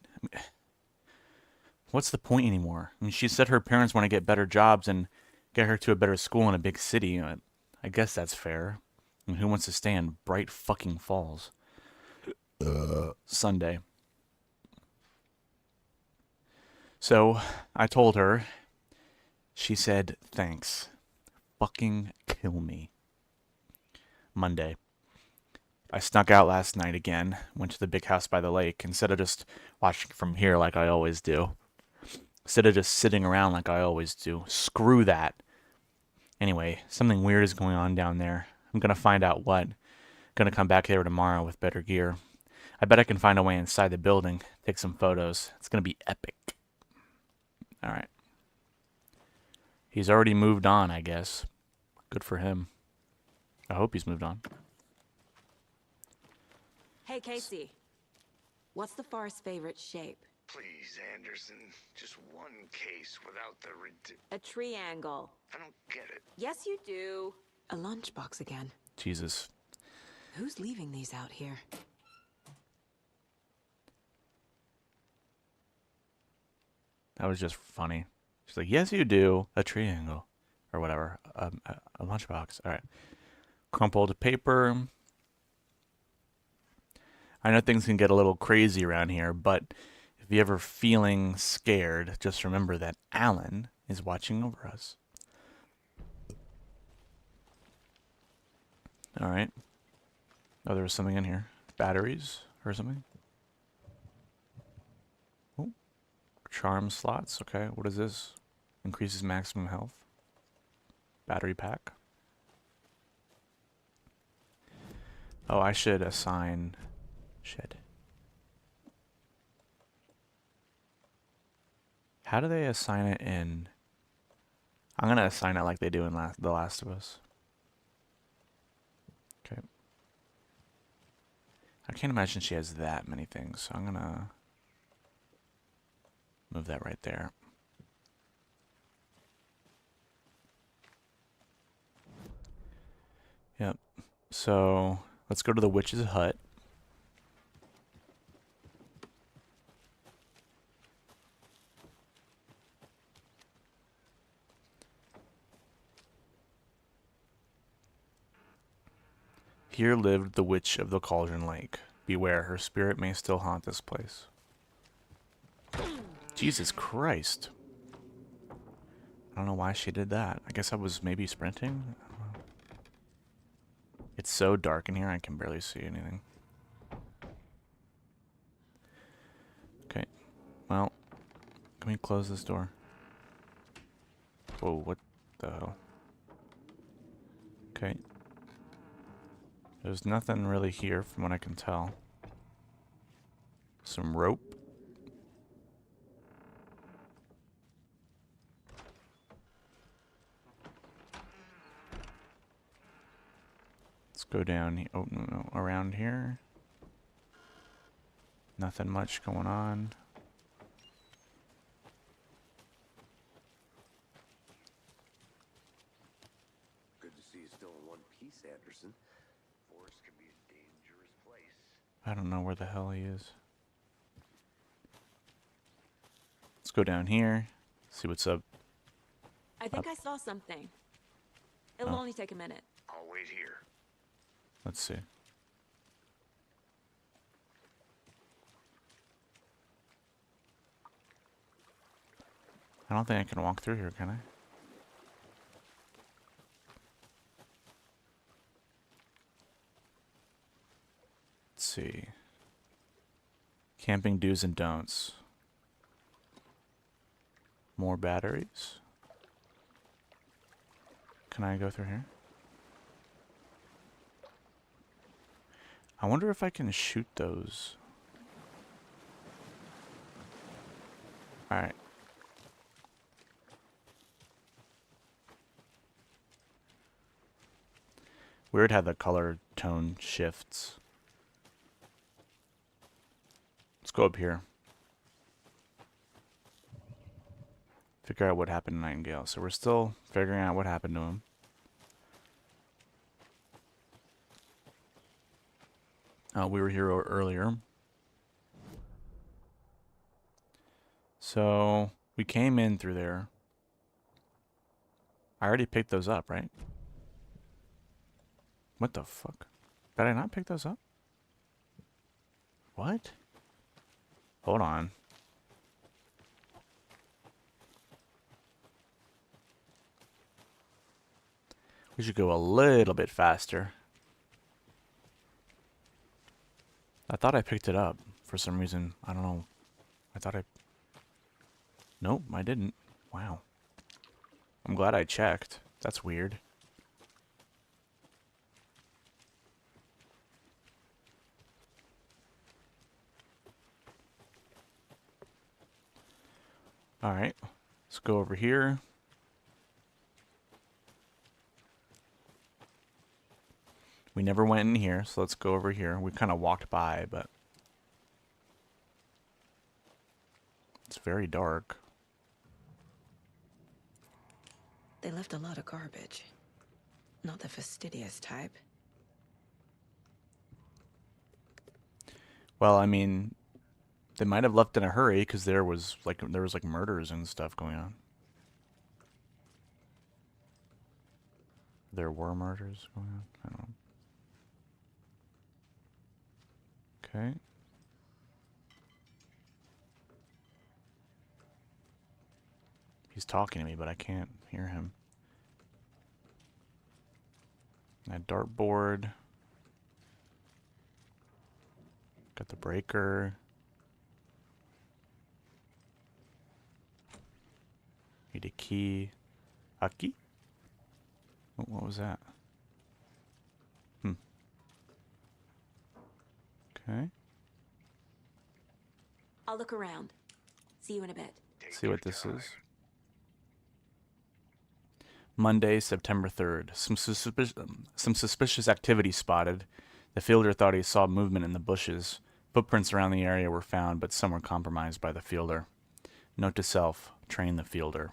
What's the point anymore? I mean, she said her parents want to get better jobs and get her to a better school in a big city. I guess that's fair. I mean, who wants to stay in Bright fucking Falls? Sunday. So, I told her. She said, thanks. Fucking kill me. Monday. I snuck out last night again. Went to the big house by the lake. Instead of just watching from here like I always do. Instead of just sitting around like I always do. Screw that. Anyway, something weird is going on down there. I'm gonna find out what. Gonna come back here tomorrow with better gear. I bet I can find a way inside the building. Take some photos. It's gonna be epic. Alright. He's already moved on, I guess. Good for him. I hope he's moved on. Hey, Casey. What's the far's favorite shape? Please, Anderson, just one case without the A triangle. I don't get it. Yes, you do. A lunchbox again. Jesus. Who's leaving these out here? That was just funny. She's like, yes, you do. A triangle. Or whatever. A lunchbox. Alright. Crumpled paper. I know things can get a little crazy around here, but if you're ever feeling scared, just remember that Alan is watching over us. Alright. Oh, there was something in here. Batteries or something. Oh. Charm slots. Okay, what is this? Increases maximum health. Battery pack. Oh, I should assign... Shit. How do they assign it in... I'm gonna assign it like they do in The Last of Us. Okay. I can't imagine she has that many things, so I'm gonna move that right there. Yep. So, let's go to the witch's hut. Here lived the witch of the Cauldron Lake. Beware, her spirit may still haunt this place. Jesus Christ. I don't know why she did that. I guess I was maybe sprinting? I don't know. It's so dark in here, I can barely see anything. Okay. Well, can we close this door? Whoa, what the hell? Okay. There's nothing really here from what I can tell. Some rope. Let's go down here. Oh, no, around here. Nothing much going on. Good to see you still in one piece, Anderson. Forest can be a dangerous place. I don't know where the hell he is. Let's go down here. See what's up. I think I saw something. It'll only take a minute. I'll wait here. Let's see. I don't think I can walk through here, can I? see. Camping do's and don'ts. More batteries. Can I go through here? I wonder if I can shoot those. Alright. Weird how the color tone shifts. Let's go up here. Figure out what happened to Nightingale. So we're still figuring out what happened to him. We were here earlier. So we came in through there. I already picked those up, right? What the fuck? Did I not pick those up? What? Hold on. We should go a little bit faster. I thought I picked it up for some reason. I don't know. I thought I... Nope, I didn't. Wow. I'm glad I checked. That's weird. Alright. Let's go over here. We never went in here, so let's go over here. We kind of walked by, but it's very dark. They left a lot of garbage. Not the fastidious type. Well, I mean, they might have left in a hurry because there was like murders and stuff going on. There were murders going on. I don't know. Okay. He's talking to me, but I can't hear him. A dartboard. Got the breaker. Need a key. A key? What was that? Okay. I'll look around. See you in a bit. See what this is. Monday, September 3rd. Some suspicious activity spotted. The fielder thought he saw movement in the bushes. Footprints around the area were found, but some were compromised by the fielder. Note to self, train the fielder.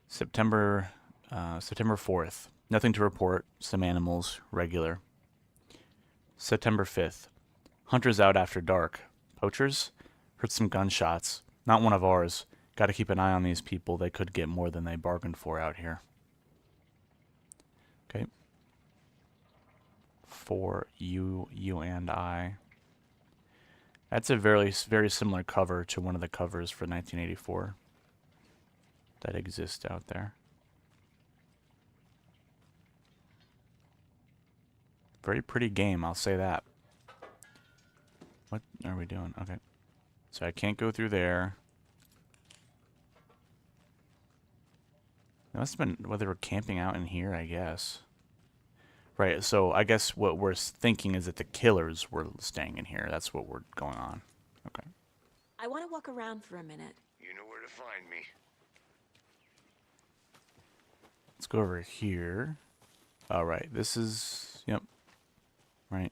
September 4th. Nothing to report. Some animals, regular. September 5th. Hunters out after dark. Poachers? Heard some gunshots. Not one of ours. Gotta keep an eye on these people. They could get more than they bargained for out here. Okay. For you and I. That's a very similar cover to one of the covers for 1984 that exists out there. Very pretty game, I'll say that. What are we doing? Okay. So I can't go through there. It must have been whether we're camping out in here, I guess. Right, so I guess what we're thinking is that the killers were staying in here. That's what we're going on. Okay. I want to walk around for a minute. You know where to find me. Let's go over here. All right, this is... Yep. Right.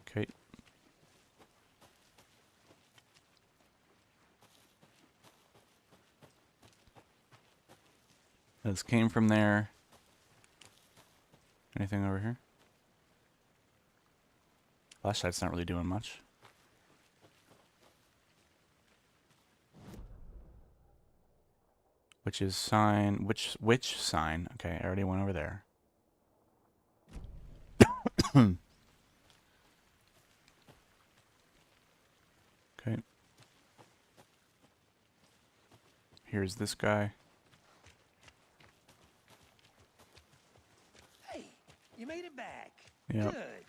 Okay. This came from there. Anything over here? Flashlight's not really doing much. Which is sign... Which sign? Okay, I already went over there. Okay. Here's this guy. Hey, you made it back. Yep. Good.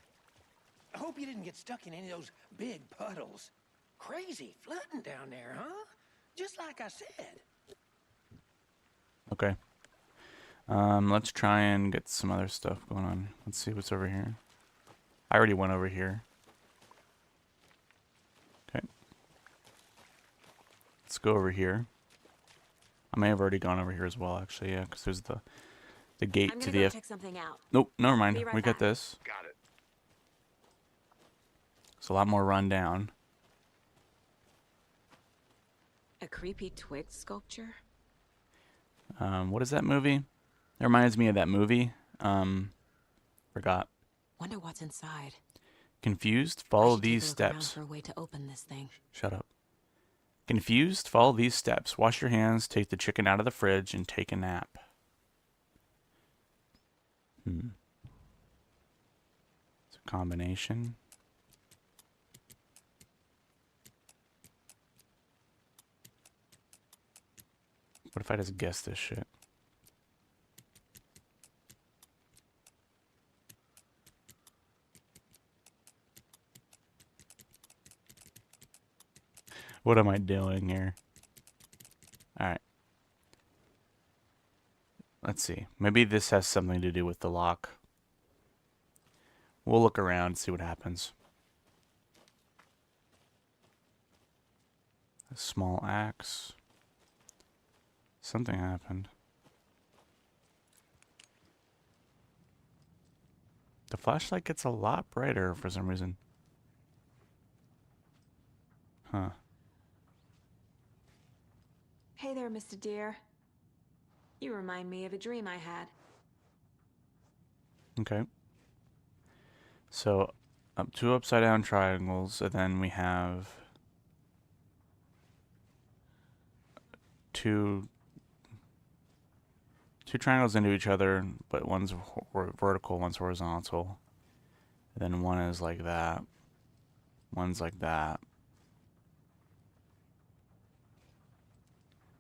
I hope you didn't get stuck in any of those big puddles. Crazy flooding down there, huh? Just like I said. Okay. Let's try and get some other stuff going on. Let's see what's over here. I already went over here. Okay. Let's go over here. I may have already gone over here as well, actually, yeah, because there's the gate I'm to gonna the go check something out. Nope, never mind. Be right We got back. this. Got it. It's a lot more run down. A creepy twig sculpture? What is that movie? It reminds me of that movie. Forgot. Wonder what's inside. Confused? I Follow should take a these look around steps. for a way to open this thing. Shut up. Confused? Follow these steps. Wash your hands, take the chicken out of the fridge, and take a nap. It's a combination. What if I just guess this shit? What am I doing here? Alright. Let's see. Maybe this has something to do with the lock. We'll look around and see what happens. A small axe. Something happened. The flashlight gets a lot brighter for some reason. Huh. Hey there, Mr. Deer. You remind me of a dream I had. Okay. So, two upside down triangles, and then we have two triangles into each other, but one's vertical, one's horizontal. And then one is like that. One's like that.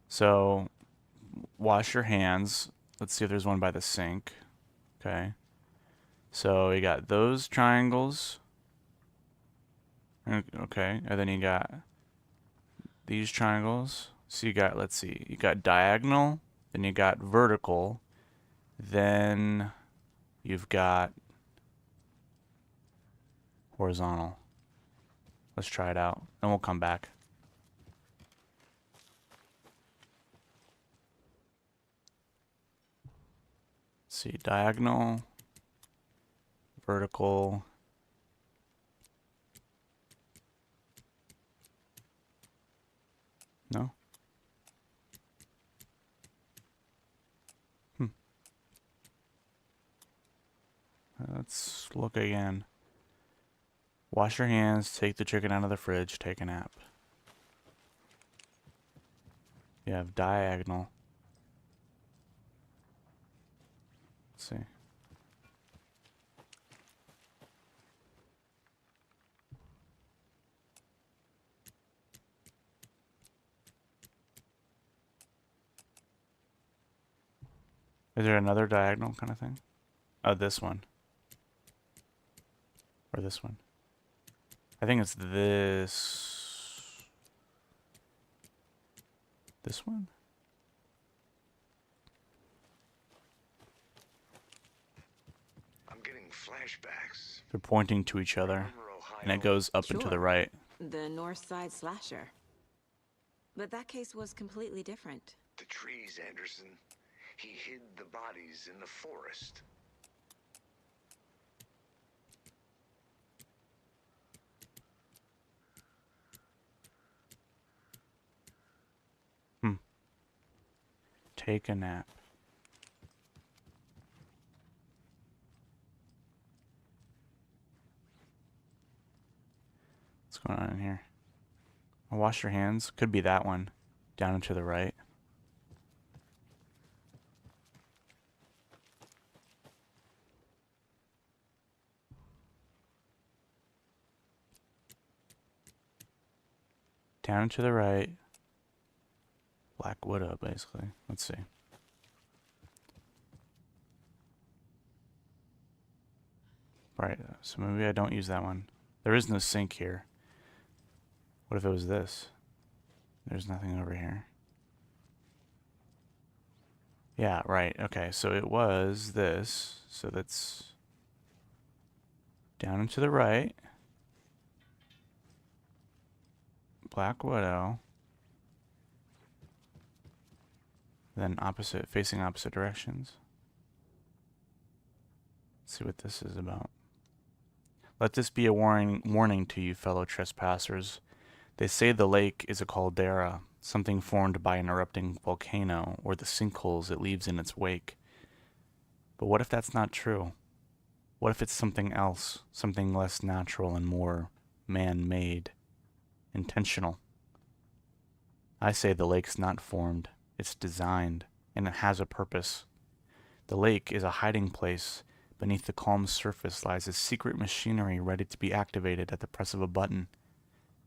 So, wash your hands. Let's see if there's one by the sink. Okay. So, you got those triangles. Okay. And then you got these triangles. So, you got, let's see, you got diagonal. Then you got vertical. Then you've got horizontal. Let's try it out. Then we'll come back. Let's see, diagonal, vertical. No? Let's look again. Wash your hands, take the chicken out of the fridge, take a nap. You have diagonal. Let's see. Is there another diagonal kind of thing? Oh, this one. Or this one. I think it's this. This one? I'm getting flashbacks. They're pointing to each other. And it goes up and to the Sure. right. The North Side Slasher. But that case was completely different. The trees, Anderson. He hid the bodies in the forest. Take a nap. What's going on in here? Wash your hands. Could be that one. Down and to the right. Down and to the right. Black widow, basically. Let's see. Right, so maybe I don't use that one. There is no sink here. What if it was this? There's nothing over here. Yeah, right. Okay, so it was this. So that's down and to the right. Black Widow. Then opposite, facing opposite directions. Let's see what this is about. Let this be a warning to you, fellow trespassers. They say the lake is a caldera, something formed by an erupting volcano, or the sinkholes it leaves in its wake. But what if that's not true? What if it's something else, something less natural and more man-made, intentional? I say the lake's not formed, it's designed, and it has a purpose. The lake is a hiding place. Beneath the calm surface lies a secret machinery ready to be activated at the press of a button.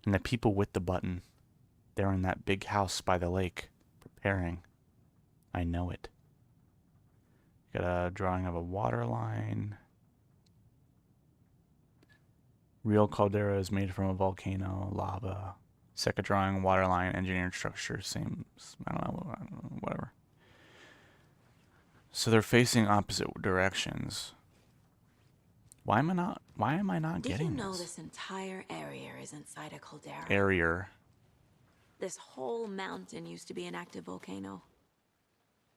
And the people with the button, they're in that big house by the lake, preparing. I know it. Got a drawing of a water line. Real caldera is made from a volcano, lava. Second drawing, water line, engineered structure, same, I don't know, whatever. So they're facing opposite directions. Why am I not getting this? Did you know this entire area is inside a caldera? Area. This whole mountain used to be an active volcano.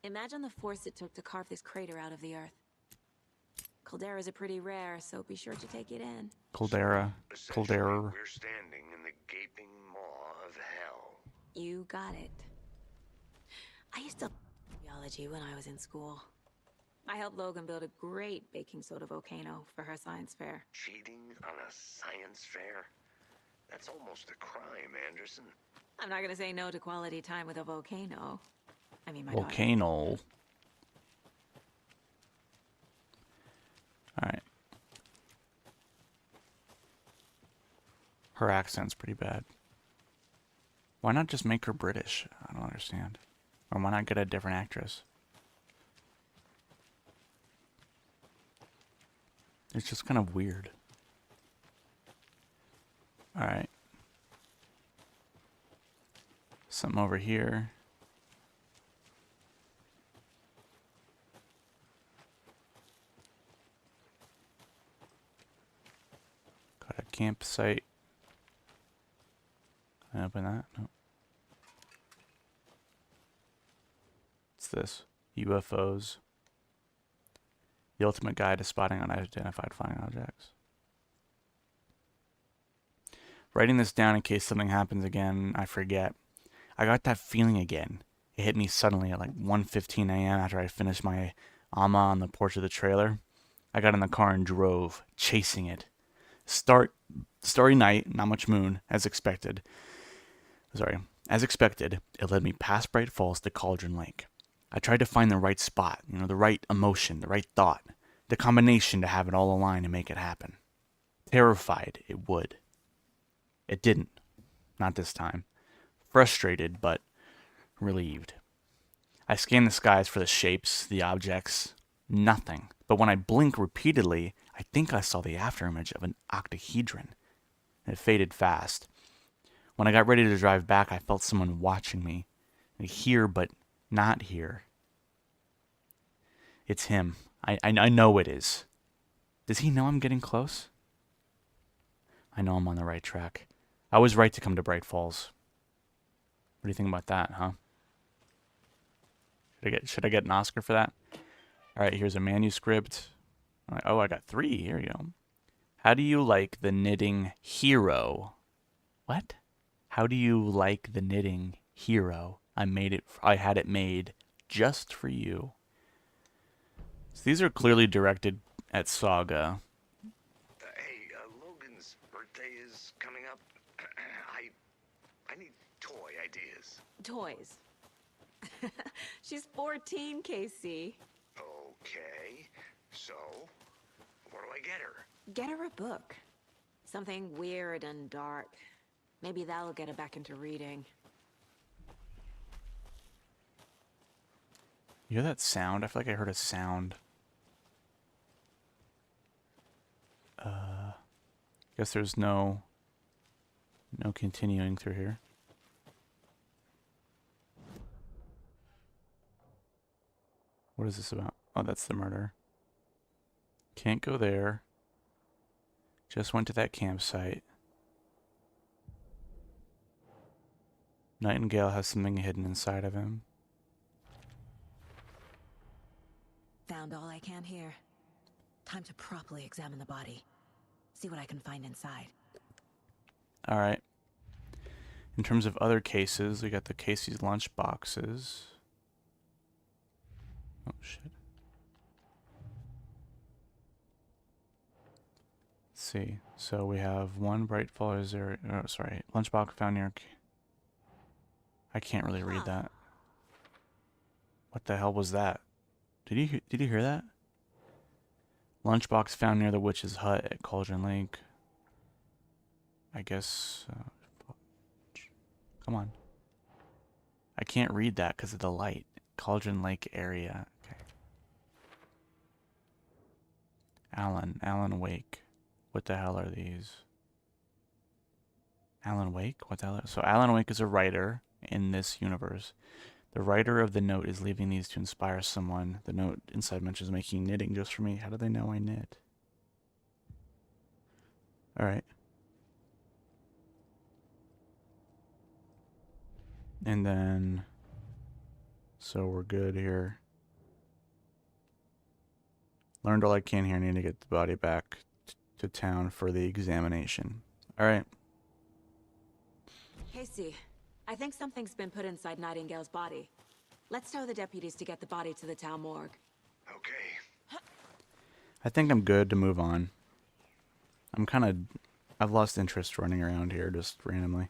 Imagine the force it took to carve this crater out of the earth. Calderas are pretty rare, so be sure to take it in. Caldera. Caldera. We're standing in the gaping maw of hell. You got it. I used to love geology when I was in school. I helped Logan build a great baking soda volcano for her science fair. Cheating on a science fair? That's almost a crime, Anderson. I'm not gonna say no to quality time with a volcano. I mean, my daughter. Volcano. Alright. Her accent's pretty bad. Why not just make her British? I don't understand. Or why not get a different actress? It's just kind of weird. Alright. Something over here. Got a campsite. Can I open that? No. What's this? UFOs. The ultimate guide to spotting unidentified flying objects. Writing this down in case something happens again, I forget. I got that feeling again. It hit me suddenly at like 1:15 a.m. after I finished my Amma on the porch of the trailer. I got in the car and drove, chasing it. Starry night, not much moon, as expected. As expected, it led me past Bright Falls to Cauldron Lake. I tried to find the right spot, the right emotion, the right thought, the combination to have it all align and make it happen. Terrified it would. It didn't. Not this time. Frustrated, but relieved. I scanned the skies for the shapes, the objects. Nothing. But when I blinked repeatedly, I think I saw the afterimage of an octahedron. It faded fast. When I got ready to drive back, I felt someone watching me. Here, but not here. It's him. I know it is. Does he know I'm getting close? I know I'm on the right track. I was right to come to Bright Falls. What do you think about that, huh? Should I get an Oscar for that? Alright, here's a manuscript. Oh, I got 3. Here you go. How do you like the knitting hero? What? How do you like the knitting hero? I had it made just for you. So these are clearly directed at Saga. Hey, Logan's birthday is coming up. I need toy ideas. Toys. She's 14, Casey. Okay, so what do I get her? Get her a book. Something weird and dark. Maybe that'll get her back into reading. You hear that sound? I feel like I heard a sound. Guess there's no continuing through here. What is this about? Oh, that's the murder. Can't go there. Just went to that campsite. Nightingale has something hidden inside of him. Found all I can here. Time to properly examine the body. See what I can find inside. Alright. In terms of other cases, we got the Casey's lunch boxes. Oh, shit. Let's see. So we have one bright faller's area. Oh, sorry. Lunchbox found near. I can't really read that. What the hell was that? Did you hear that? Lunchbox found near the witch's hut at Cauldron Lake. I guess. Come on. I can't read that because of the light. Cauldron Lake area. Okay. Alan Wake. What the hell are these? Alan Wake? What the hell? So Alan Wake is a writer in this universe. The writer of the note is leaving these to inspire someone. The note inside mentions making knitting just for me. How do they know I knit? Alright. And then... So we're good here. Learned all I can here. Need to get the body back to town for the examination. Alright. Casey, I think something's been put inside Nightingale's body. Let's tell the deputies to get the body to the town morgue. Okay. I think I'm good to move on. I've lost interest running around here just randomly.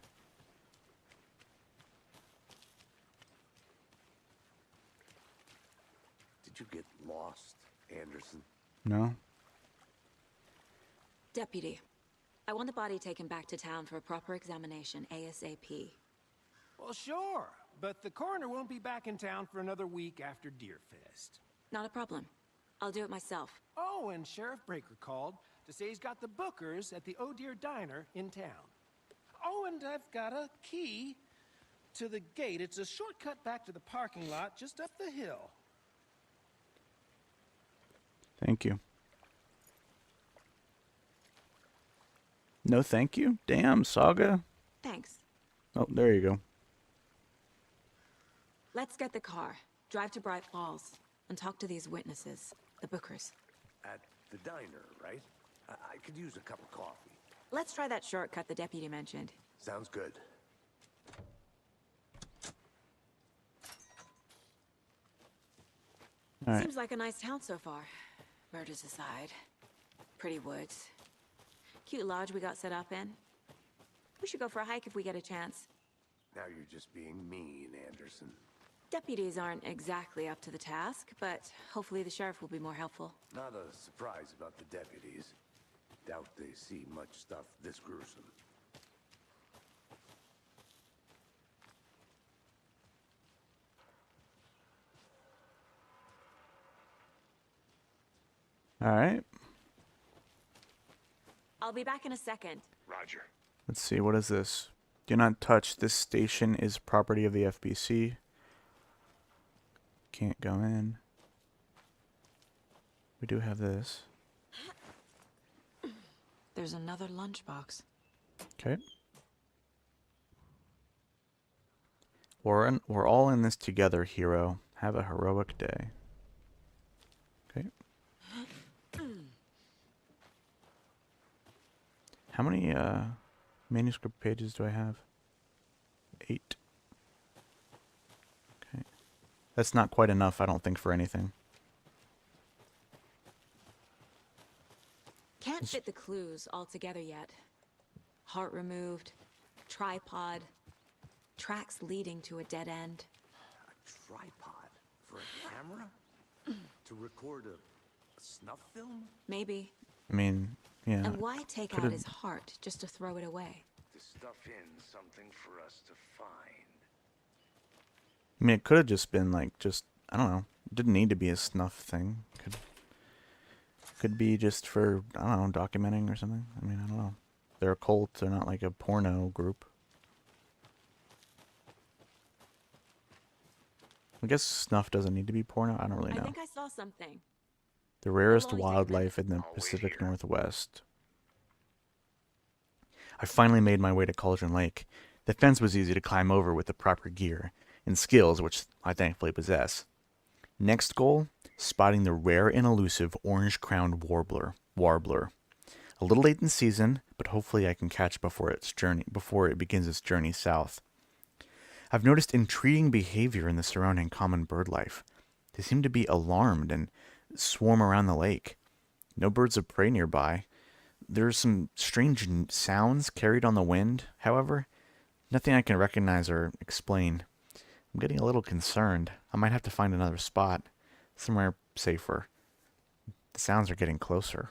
Did you get lost, Anderson? No? Deputy, I want the body taken back to town for a proper examination ASAP. Well, sure, but the coroner won't be back in town for another week after Deerfest. Not a problem. I'll do it myself. Oh, and Sheriff Breaker called to say he's got the Bookers at the Oh Dear Diner in town. Oh, and I've got a key to the gate. It's a shortcut back to the parking lot just up the hill. Thank you. No thank you? Damn, Saga. Thanks. Oh, there you go. Let's get the car, drive to Bright Falls, and talk to these witnesses, the Bookers. At the diner, right? I could use a cup of coffee. Let's try that shortcut the deputy mentioned. Sounds good. All right. Seems like a nice town so far. Murders aside. Pretty woods. Cute lodge we got set up in. We should go for a hike if we get a chance. Now you're just being mean, Anderson. Deputies aren't exactly up to the task, but hopefully the sheriff will be more helpful. Not a surprise about the deputies. Doubt they see much stuff this gruesome. All right. I'll be back in a second. Roger. Let's see. What is this? Do not touch. This station is property of the FBC. Can't go in. We do have this. There's another lunchbox. Okay. We're all in this together, hero. Have a heroic day. Okay. How many manuscript pages do I have? 8. Okay. That's not quite enough, I don't think, for anything. Can't fit the clues all together yet. Heart removed, tripod, tracks leading to a dead end. A tripod for a camera? To record a snuff film? Maybe. I mean, yeah. And why take out his heart just to throw it away? To stuff in something for us to find. I mean, it could have just been like, I don't know. It didn't need to be a snuff thing. Could be just for, I don't know, documenting or something. I mean, I don't know. they're a cult. They're not like a porno group. I guess snuff doesn't need to be porno. I don't really I know. think I saw something. The rarest It'll only take a minute. wildlife in the Always Pacific here. Northwest. I finally made my way to Cauldron Lake. The fence was easy to climb over with the proper gear and skills, which I thankfully possess. Next goal, spotting the rare and elusive orange-crowned warbler. A little late in season, but hopefully I can catch before it begins its journey south. I've noticed intriguing behavior in the surrounding common bird life. They seem to be alarmed and swarm around the lake. No birds of prey nearby. There are some strange sounds carried on the wind, however. Nothing I can recognize or explain. I'm getting a little concerned. I might have to find another spot. Somewhere safer. The sounds are getting closer.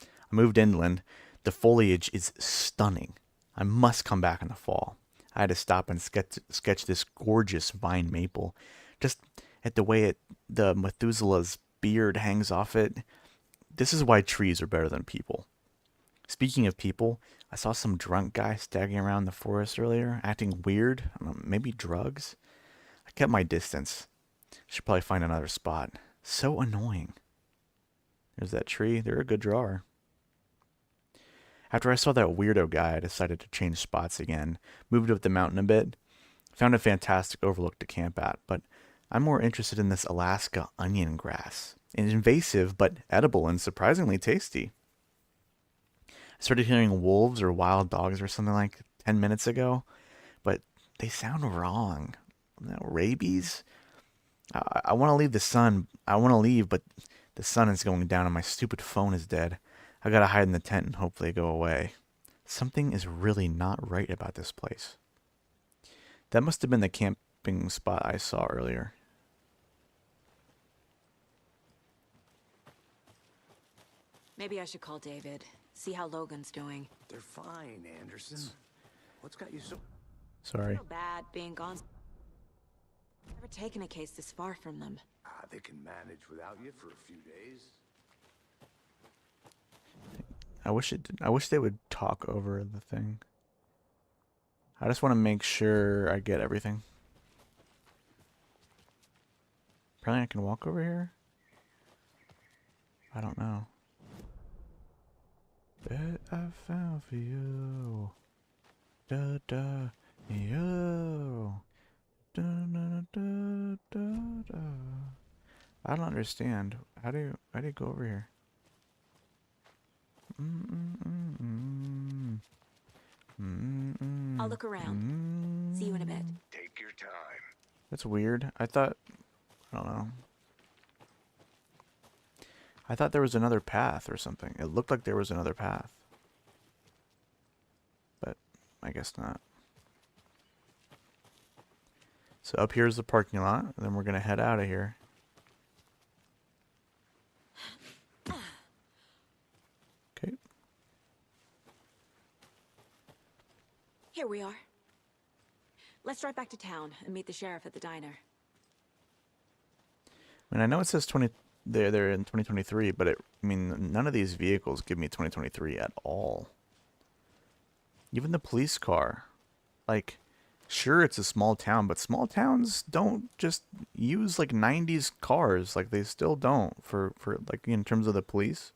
I moved inland. The foliage is stunning. I must come back in the fall. I had to stop and sketch this gorgeous vine maple. Just at the way the Methuselah's beard hangs off it. This is why trees are better than people. Speaking of people, I saw some drunk guy staggering around the forest earlier, acting weird. I don't know, maybe drugs? I kept my distance. Should probably find another spot. So annoying. There's that tree. They're a good drawer. After I saw that weirdo guy, I decided to change spots again. Moved up the mountain a bit. Found a fantastic overlook to camp at, but I'm more interested in this Alaska onion grass. Invasive, but edible and surprisingly tasty. I started hearing wolves or wild dogs or something like 10 minutes ago, but they sound wrong. Rabies? I want to leave the sun. I want to leave, but the sun is going down and my stupid phone is dead. I gotta hide in the tent and hopefully go away. Something is really not right about this place. That must have been the camping spot I saw earlier. Maybe I should call David, see how Logan's doing. They're fine, Anderson. What's got you so... I Sorry. feel bad being gone. Never taken a case this far from them. They can manage without you for a few days. I wish they would talk over the thing. I just want to make sure I get everything. Apparently I can walk over here? I don't know. That I found for you. Da da yo. Da da da da da. I don't understand. How do you go over here? I'll look around. See you in a bit. Take your time. That's weird. I don't know. I thought there was another path or something. It looked like there was another path. But I guess not. So up here's the parking lot, and then we're going to head out of here. Okay. Here we are. Let's drive back to town and meet the sheriff at the diner. I mean, I know it says they're in 2023, but I mean, none of these vehicles give me 2023 at all. Even the police car. Like, sure, it's a small town, but small towns don't just use like 90s cars. Like, they still don't for like in terms of the police.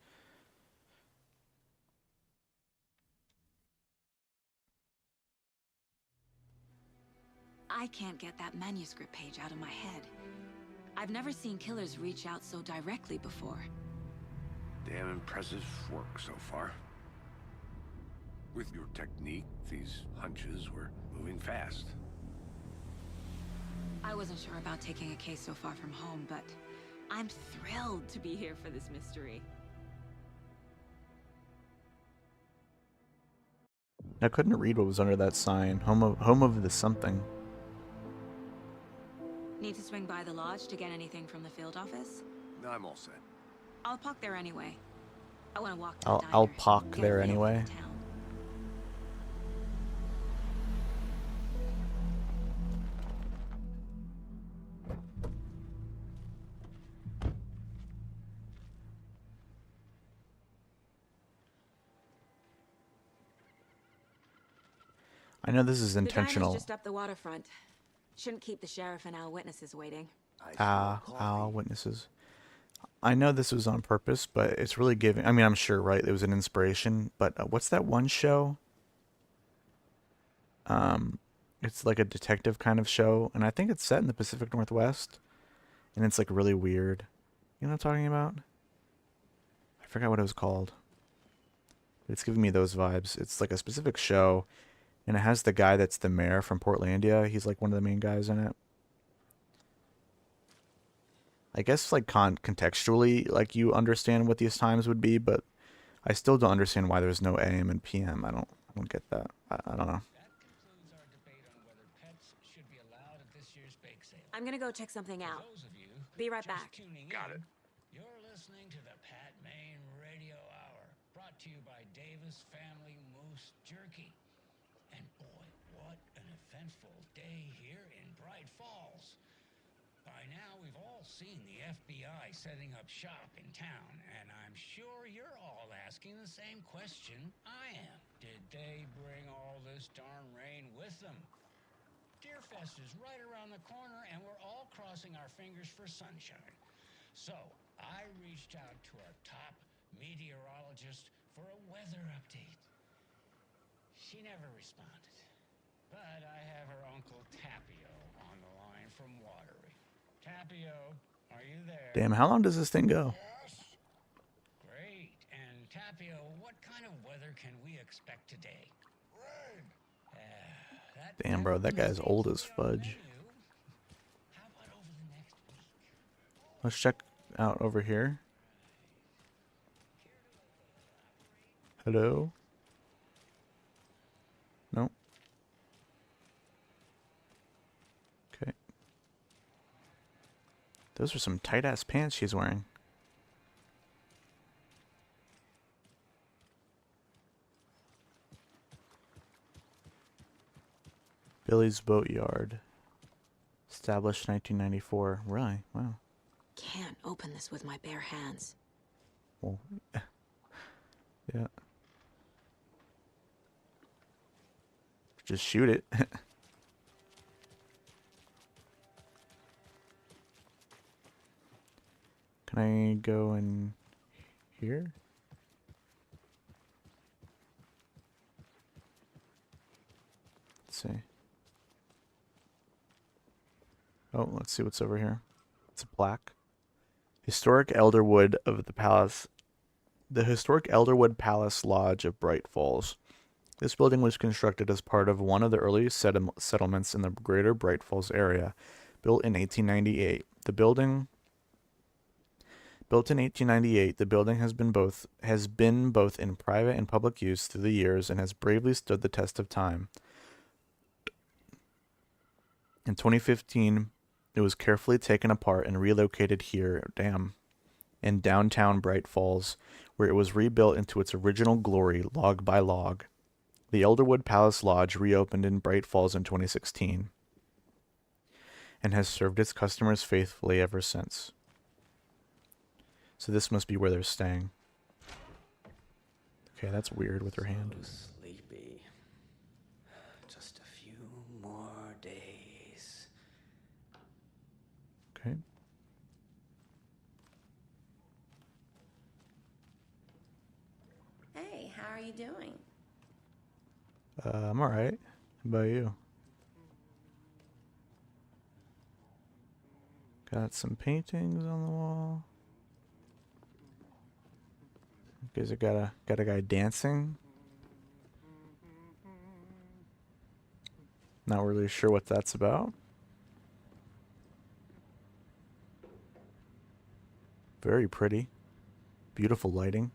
I can't get that manuscript page out of my head. I've never seen killers reach out so directly before. Damn impressive work so far. With your technique, these hunches were moving fast. I wasn't sure about taking a case so far from home, but I'm thrilled to be here for this mystery. I couldn't read what was under that sign. Home of the something. Need to swing by the lodge to get anything from the field office? No, I'm all set. I'll park there anyway. I want to walk to the I'll diner, park get a there feel for anyway. the town. I know this is The diner's intentional. just up the waterfront. Shouldn't keep the sheriff and our witnesses waiting. I smell coffee. Witnesses. I know this was on purpose, but it's really giving. I mean, I'm sure, right? It was an inspiration. But what's that one show? It's like a detective kind of show, and I think it's set in the Pacific Northwest, and it's like really weird. You know what I'm talking about? I forgot what it was called. It's giving me those vibes. It's like a specific show, and it has the guy that's the mayor from Portlandia. He's like one of the main guys in it. I guess like contextually, like you understand what these times would be, but I still don't understand why there's no AM and PM. I don't get that. I don't know. That concludes our debate on whether pets should be allowed at this year's bake sale. I'm gonna go check something out. Those of you Be right just back. tuning Got in, it. you're listening to the Pat Maine Radio Hour, brought to you by Davis Family Moose Jerky. And boy, what an eventful day here in Bright Falls. By now, we've all seen the FBI setting up shop in town, and I'm sure you're all asking the same question I am. Did they bring all this darn rain with them? Deerfest is right around the corner, and we're all crossing our fingers for sunshine. So, I reached out to our top meteorologist for a weather update. She never responded. But I have her Uncle Tapio on the line from Watery. Tapio, are you there? Damn, how long does this thing go? Yes. Great. And Tapio, what kind of weather can we expect today? Rain. Damn, bro, that guy's old as fudge. How about over the next week? Let's check out over here. Hello? Nope. Okay. Those are some tight-ass pants she's wearing. Billy's Boatyard. Established 1994. Really? Wow. Can't open this with my bare hands. Well, yeah. Just shoot it. Can I go in here? Let's see. Oh, let's see what's over here. It's a plaque. Historic Elderwood of the Palace. The Historic Elderwood Palace Lodge of Bright Falls. This building was constructed as part of one of the early settlements in the greater Bright Falls area, built in 1898. Built in 1898, the building has been both in private and public use through the years and has bravely stood the test of time. In 2015, it was carefully taken apart and relocated here, in downtown Bright Falls, where it was rebuilt into its original glory log by log. The Elderwood Palace Lodge reopened in Bright Falls in 2016 and has served its customers faithfully ever since. So this must be where they're staying. Okay, that's weird with her hand. Sleepy. Just a few more days. Okay. Hey, how are you doing? I'm alright. How about you? Got some paintings on the wall. You guys got a guy dancing. Not really sure what that's about. Very pretty. Beautiful lighting.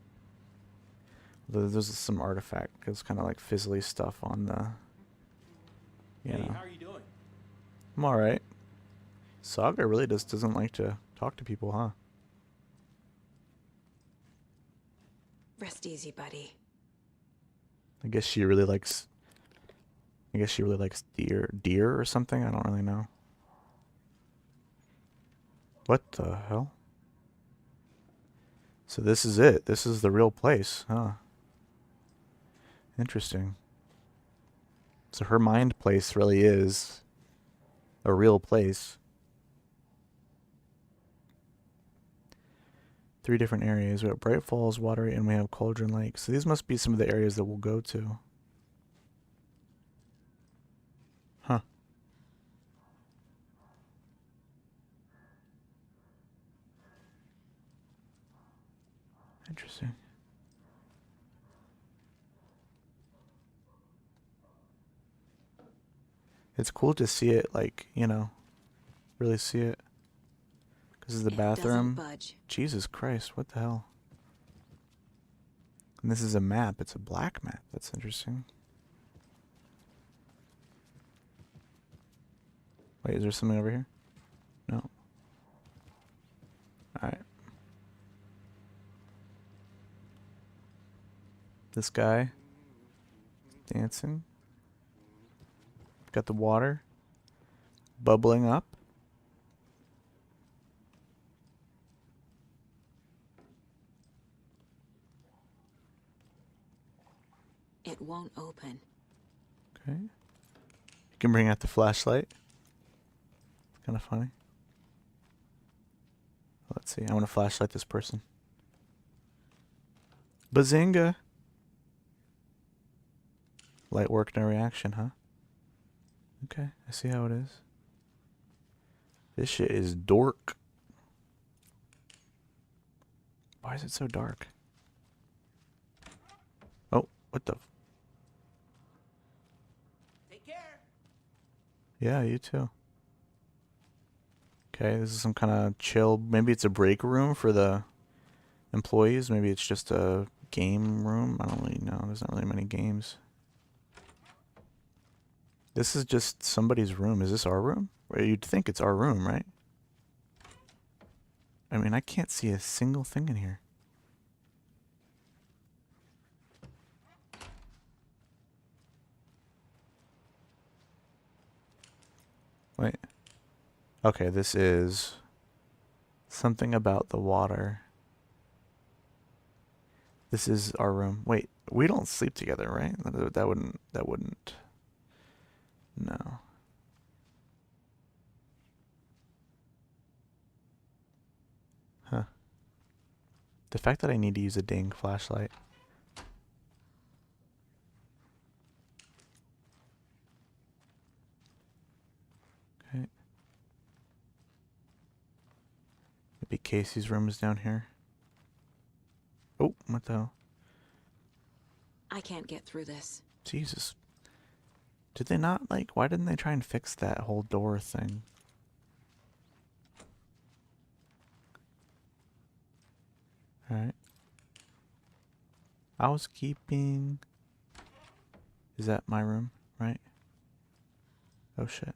There's some artifact. It's kind of like fizzly stuff on the... You know. How are you doing? I'm alright. Saga really just doesn't like to talk to people, huh? Rest easy, buddy. I guess she really likes deer or something. I don't really know. What the hell? So this is it. This is the real place, huh? Interesting. So her mind place really is a real place. 3 different areas. We have Bright Falls, Watery, and we have Cauldron Lake. So these must be some of the areas that we'll go to. Huh. Interesting. It's cool to see it, like, you know, really see it. This is the bathroom. Budge. Jesus Christ, what the hell? And this is a map. It's a black map. That's interesting. Wait, is there something over here? No. Alright. This guy. Dancing. Got the water. Bubbling up. It won't open. Okay. You can bring out the flashlight. It's kind of funny. Let's see. I want to flashlight this person. Bazinga! Light work, no reaction, huh? Okay, I see how it is. This shit is dork. Why is it so dark? Oh, what the... Take care. Yeah, you too. Okay, this is some kind of chill... Maybe it's a break room for the employees. Maybe it's just a game room. I don't really know. There's not really many games. This is just somebody's room. Is this our room? Well, you'd think it's our room, right? I mean, I can't see a single thing in here. Wait. Okay, this is something about the water. This is our room. Wait, we don't sleep together, right? That wouldn't. No. Huh. The fact that I need to use a dang flashlight. Okay. Maybe Casey's room is down here. Oh, what the hell? I can't get through this. Jesus. Did they not, like, why didn't they try and fix that whole door thing? Alright. Housekeeping. Is that my room, right? Oh shit.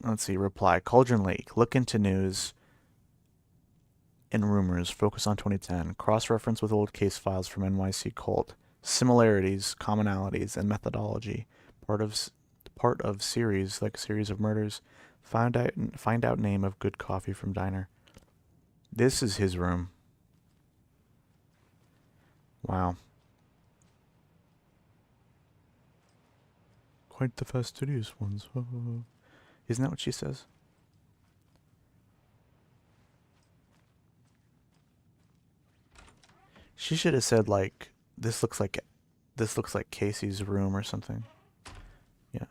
Let's see, reply. Cauldron Lake. Look into news and rumors. Focus on 2010. Cross-reference with old case files from NYC Cult. Similarities, commonalities, and methodology. Part of series, like a series of murders. Find out name of good coffee from diner. This is his room. Wow. Quite the fastidious ones. Isn't that what she says? She should have said, like, this looks like Casey's room or something. Yeah.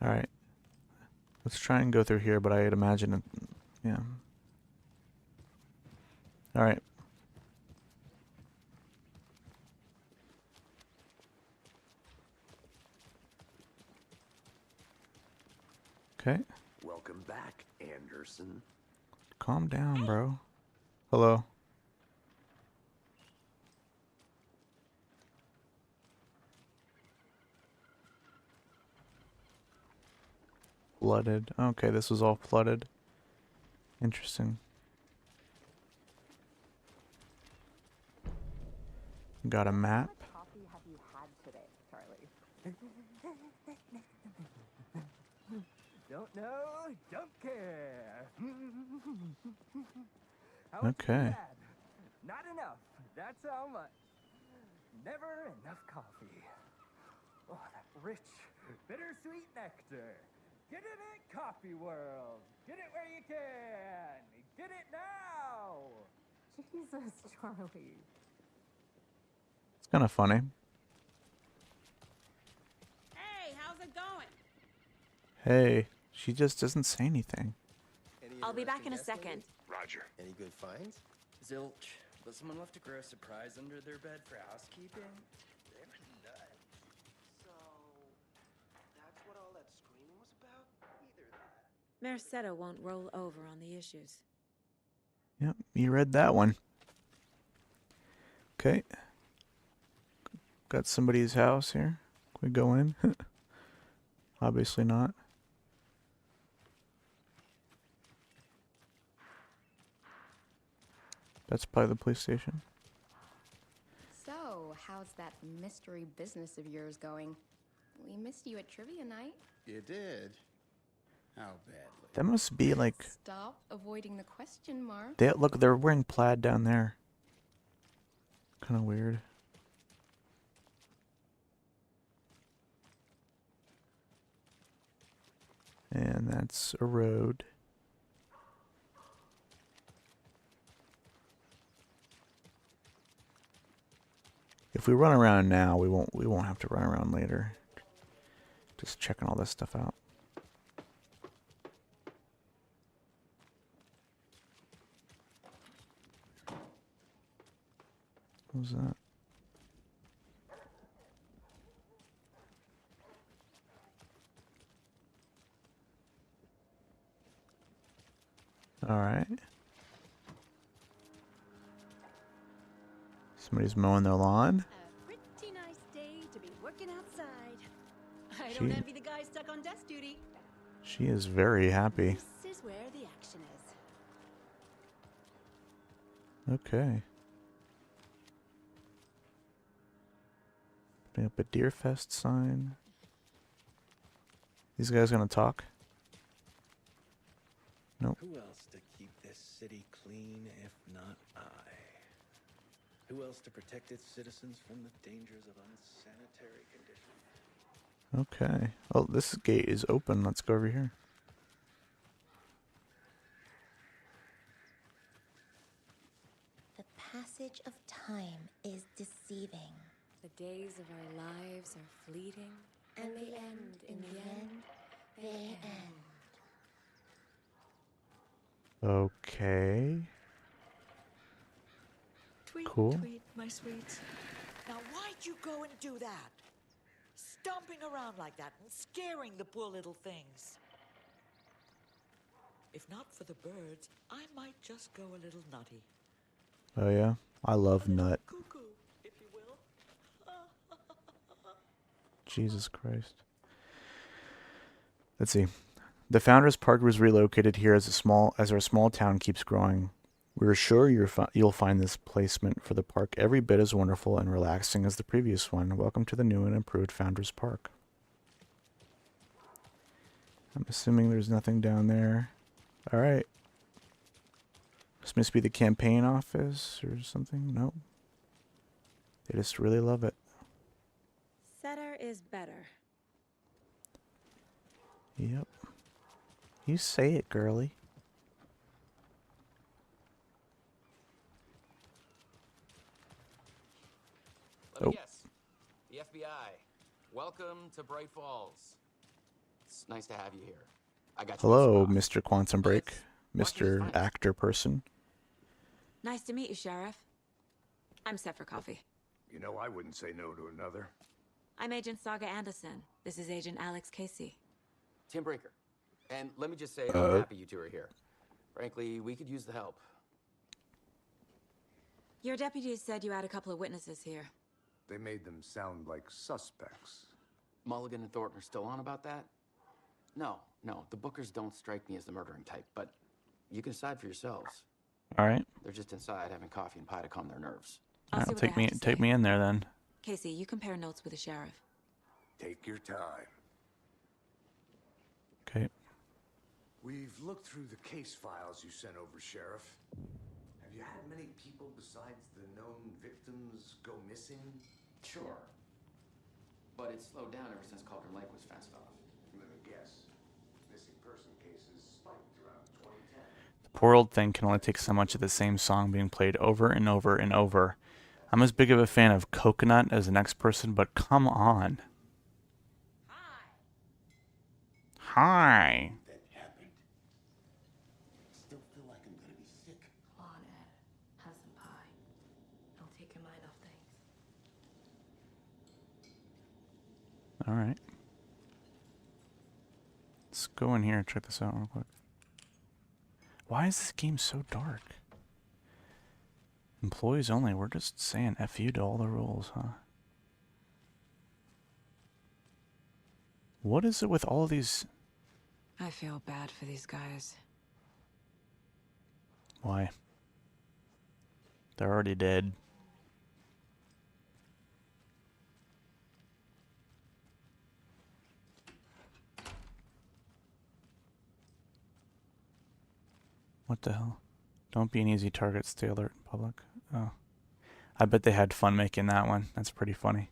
All right. Let's try and go through here, but I'd imagine it, yeah. All right. Okay. Welcome back, Anderson. Calm down, bro. Hello. Flooded. Okay, this was all flooded. Interesting. Got a map. What coffee have you had today, Charlie? Don't know, don't care. How Okay. bad? Not enough. That's how much. Never enough coffee. Oh, that rich, bittersweet nectar. Get it at Coffee World. Get it where you can. Get it now. Jesus, Charlie. It's kind of funny. Hey, how's it going? Hey, she just doesn't say anything. I'll be back in a second. Roger. Any good finds? Zilch. But someone left a gross surprise under their bed for housekeeping? They were nuts. So, that's what all that screaming was about? Either that. Merced won't roll over on the issues. Yep, you read that one. Okay. Got somebody's house here. Can we go in? Obviously not. That's probably the police station. So, how's that mystery business of yours going? We missed you at trivia night. You did? How badly? That must be like... Stop avoiding the question, Mark. Look, they're wearing plaid down there. Kind of weird. And that's a road. If we run around now, we won't have to run around later. Just checking all this stuff out. What was that? All right. Somebody's mowing their lawn. A pretty nice day to be working outside. I She- don't envy the guy stuck on desk duty. She is very happy. This is where the action is. Okay. Putting up a Deer Fest sign. These guys gonna talk? Nope. Who else to keep this city clean if not I? Who else to protect its citizens from the dangers of unsanitary conditions? Okay. Oh, this gate is open. Let's go over here. The passage of time is deceiving. The days of our lives are fleeting. And they end in the end. They end. Okay. Tweet, Cool. tweet, my sweets. Now, why'd you go and do that? Stomping around like that and scaring the poor little things. If not for the birds, I might just go a little nutty. Oh yeah, I love nut. Cuckoo, if you will. Jesus Christ. Let's see. The Founders Park was relocated here as our small town keeps growing. We're sure you'll find this placement for the park every bit as wonderful and relaxing as the previous one. Welcome to the new and improved Founders Park. I'm assuming there's nothing down there. All right. This must be the campaign office or something. Nope. They just really love it. Setter is better. Yep. You say it, girly. Let me guess. The FBI. Welcome to Bright Falls. It's nice to have you here. I got you. Hello, Mr. Quantum Break. Mr. Actor Person. Nice to meet you, Sheriff. I'm set for coffee. You know, I wouldn't say no to another. I'm Agent Saga Anderson. This is Agent Alex Casey. Tim Breaker. And let me just say, I'm happy you two are here. Frankly, we could use the help. Your deputies said you had a couple of witnesses here. They made them sound like suspects. Mulligan and Thornton are still on about that? No, the Bookers don't strike me as the murdering type, but you can decide for yourselves. All right. They're just inside having coffee and pie to calm their nerves. I'll see what they have to Take say. me in there then. Casey, you compare notes with the sheriff. Take your time. Okay. We've looked through the case files you sent over, Sheriff. Have you had many people besides the known victims go missing? Sure. But it slowed down ever since Cauldron Lake was fenced off. Let me guess. Missing person cases spiked around 2010. The poor old thing can only take so much of the same song being played over and over and over. I'm as big of a fan of Coconut as the next person, but come on. Hi. That happened. Still feel like I'm gonna be sick. Come on, Ed. Have some pie. It'll take your mind off things. All right. Let's go in here and check this out real quick. Why is this game so dark? Employees only. We're just saying F you to all the rules, huh? What is it with all these? I feel bad for these guys. Why? They're already dead. What the hell? Don't be an easy target. Stay alert in public. Oh. I bet they had fun making that one. That's pretty funny.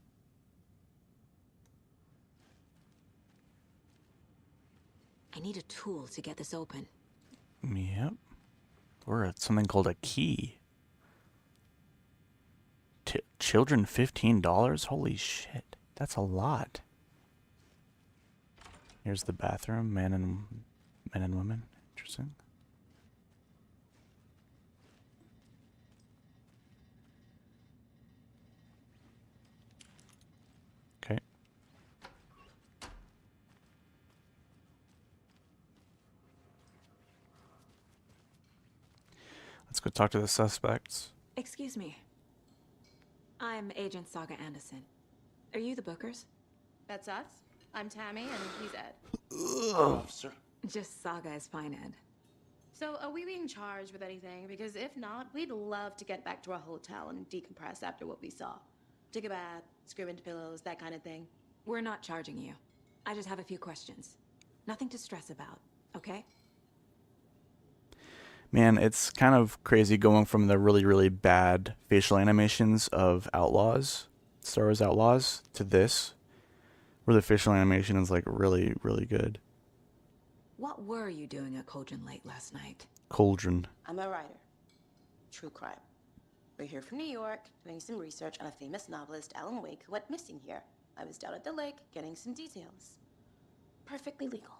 I need a tool to get this open. Yep. We're at something called a key. Children $15? Holy shit. That's a lot. Here's the bathroom. Men and women. Interesting. Okay. Let's go talk to the suspects. Excuse me. I'm Agent Saga Anderson. Are you the Bookers? That's us. I'm Tammy, and he's Ed. Officer. Just Saga is fine, Ed. So, are we being charged with anything? Because if not, we'd love to get back to our hotel and decompress after what we saw. Take a bath, scream into pillows, that kind of thing. We're not charging you. I just have a few questions. Nothing to stress about, okay? Man, it's kind of crazy going from the really, really bad facial animations of Outlaws, Star Wars Outlaws, to this, where the facial animation is like really, really good. What were you doing at Cauldron Lake last night? Cauldron. I'm a writer. True crime. We're here from New York, doing some research on a famous novelist, Alan Wake, who went missing here. I was down at the lake, getting some details. Perfectly legal.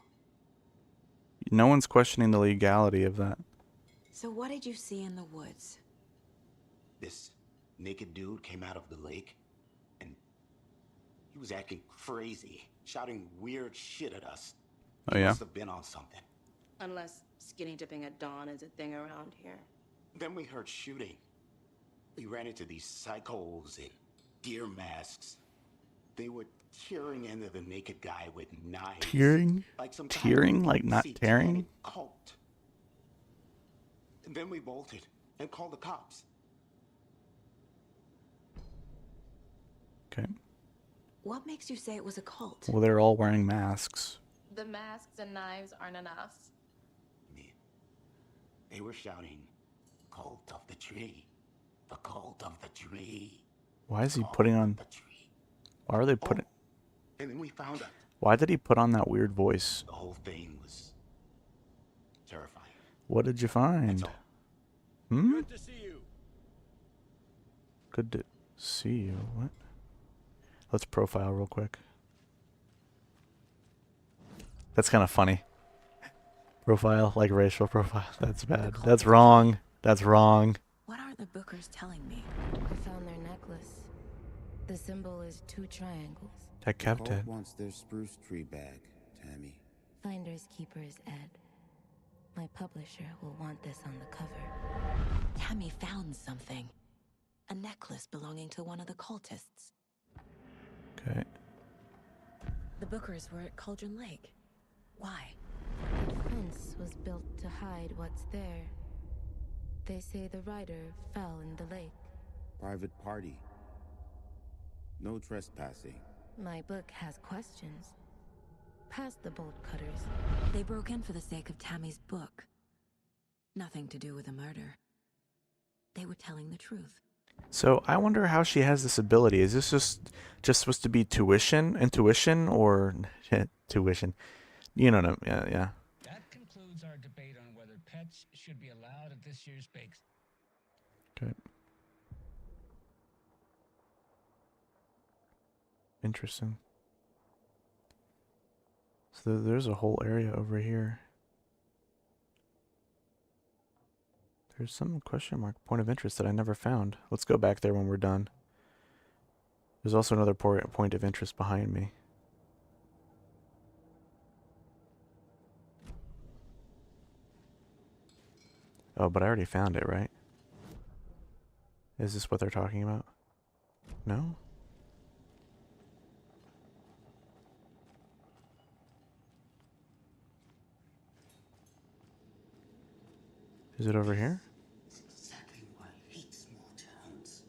No one's questioning the legality of that. So what did you see in the woods? This naked dude came out of the lake, and he was acting crazy, shouting weird shit at us. Oh, He yeah? must have been on something. Unless skinny dipping at dawn is a thing around here. Then we heard shooting. We ran into these psychos in deer masks. They were tearing into the naked guy with knives. Tearing? Like some kind of Tearing? Like not satanic tearing? cult. And then we bolted and called the cops. Okay. What makes you say it was a cult? Well, they're all wearing masks. The masks and knives aren't enough. They were shouting, "Cult of the tree. The cult of the tree." Why is he putting on... Why are they putting... And then we found out Why did he put on that weird voice? the whole thing was terrifying. What did you find? Hmm? Good to see you. Good to see you. What? Let's profile real quick. That's kind of funny. Profile, like racial profile. That's bad. That's wrong. That's wrong. What are the Bookers telling me? I found their necklace. The symbol is 2 triangles. That kept it. Cult wants their spruce tree back, Tammy. Finders keepers, Ed. My publisher will want this on the cover. Tammy found something. A necklace belonging to one of the cultists. Okay. The Bookers were at Cauldron Lake. Why? The fence was built to hide what's there. They say the rider fell in the lake. Private party. No trespassing. My book has questions. Past the bolt cutters. They broke in for the sake of Tammy's book. Nothing to do with the murder. They were telling the truth. So I wonder how she has this ability. Is this just supposed to be intuition, or tuition? You don't know. Yeah, yeah. That concludes our debate on whether pets should be allowed at this year's bake. Okay. Interesting. So there's a whole area over here. There's some question mark point of interest that I never found. Let's go back there when we're done. There's also another point of interest behind me. Oh, but I already found it, right? Is this what they're talking about? No? Is it over here? Exactly why I hate small towns.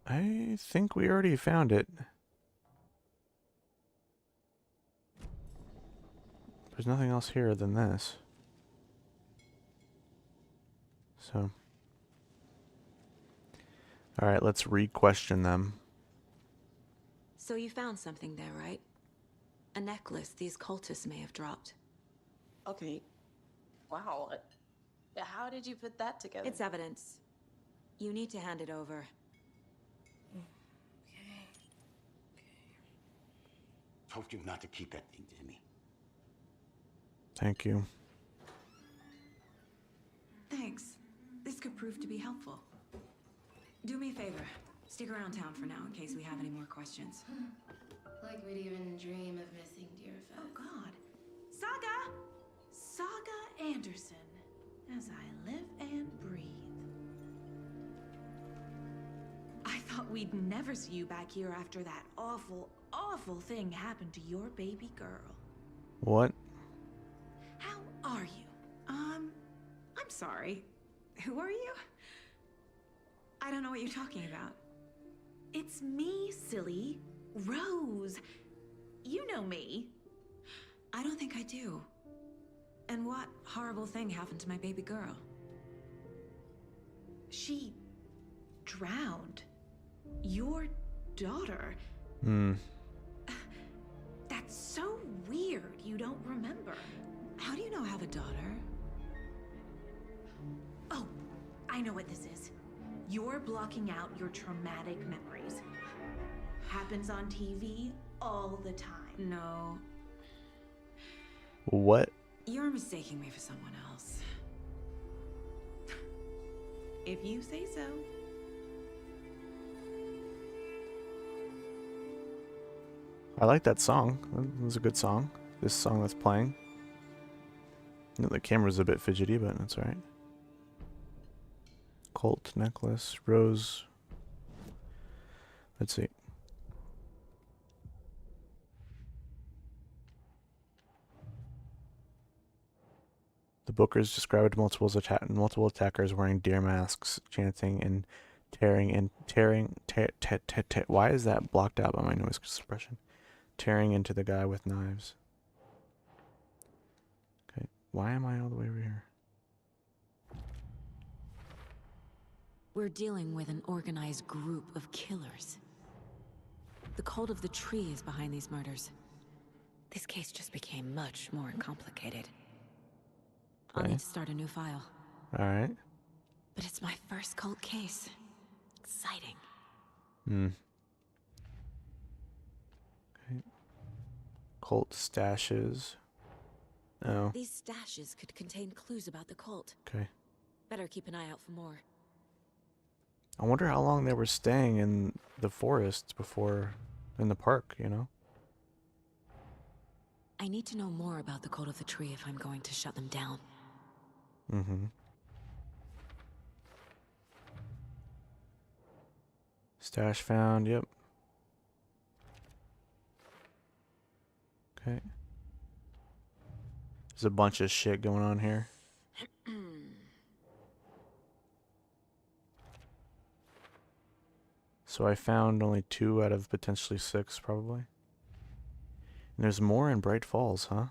I think we already found it. There's nothing else here than this. So. Alright, let's re-question them. So you found something there, right? A necklace these cultists may have dropped. Okay. Wow. How did you put that together? It's evidence. You need to hand it over. Told you not to keep that thing, Timmy. Thank you. Thanks. This could prove to be helpful. Do me a favor. Stick around town for now in case we have any more questions. Like we'd even dream of missing dear Fez. Oh God. Saga Anderson. As I live and breathe. I thought we'd never see you back here after that awful, awful thing happened to your baby girl. What? How are you? I'm sorry. Who are you? I don't know what you're talking about. It's me, silly. Rose. You know me. I don't think I do. And what horrible thing happened to my baby girl? She drowned. Your daughter. That's so weird you don't remember. How do you know I have a daughter? Oh, I know what this is. You're blocking out your traumatic memories. Happens on TV all the time. No. What? You're mistaking me for someone else. If you say so. I like that song. It was a good song. This song that's playing. You know, the camera's a bit fidgety, but that's alright. Colt necklace, rose. Let's see. The Bookers described multiple attackers wearing deer masks, chanting and tearing. Why is that blocked out by my noise suppression? Tearing into the guy with knives. Okay, why am I all the way over here? We're dealing with an organized group of killers. The cult of the tree is behind these murders. This case just became much more complicated. I'll need to start a new file. Alright. But it's my first cult case. Exciting. Okay. Cult stashes. Oh. These stashes could contain clues about the cult. Okay. Better keep an eye out for more. I wonder how long they were staying in the forest before, in the park, you know? I need to know more about the cult of the tree if I'm going to shut them down. Stash found, yep. Okay. There's a bunch of shit going on here. So I found only 2 out of potentially 6, probably. And there's more in Bright Falls, huh?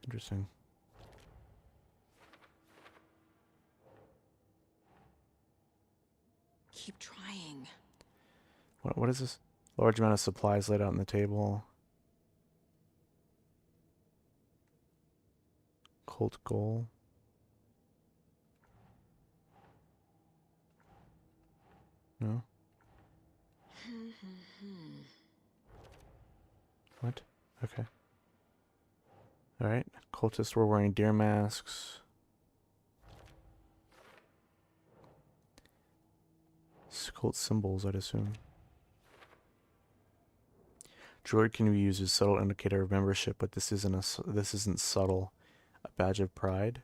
Interesting. Keep trying. What is this? Large amount of supplies laid out on the table. Cult goal. No? What? Okay. Alright. Cultists were wearing deer masks. Cult symbols, I'd assume. Droid can be used as subtle indicator of membership, but this isn't subtle. A badge of pride.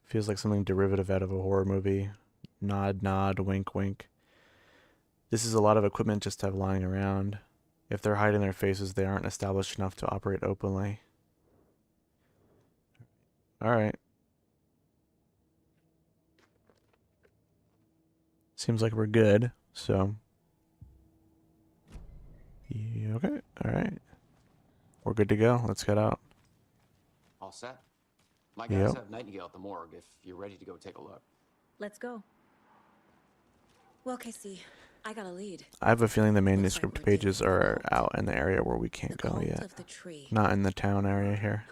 Feels like something derivative out of a horror movie. Nod, nod, wink, wink. This is a lot of equipment just to have lying around. If they're hiding their faces, they aren't established enough to operate openly. Alright. Seems like we're good, so. Yeah, okay, alright. We're good to go. Let's get out. All set? My guys have Nightingale at the morgue if you're ready to go take a look. Let's go. Well, Casey, I got a lead. I have a feeling the manuscript pages are out in the area where we can't go yet. Not in the town area here.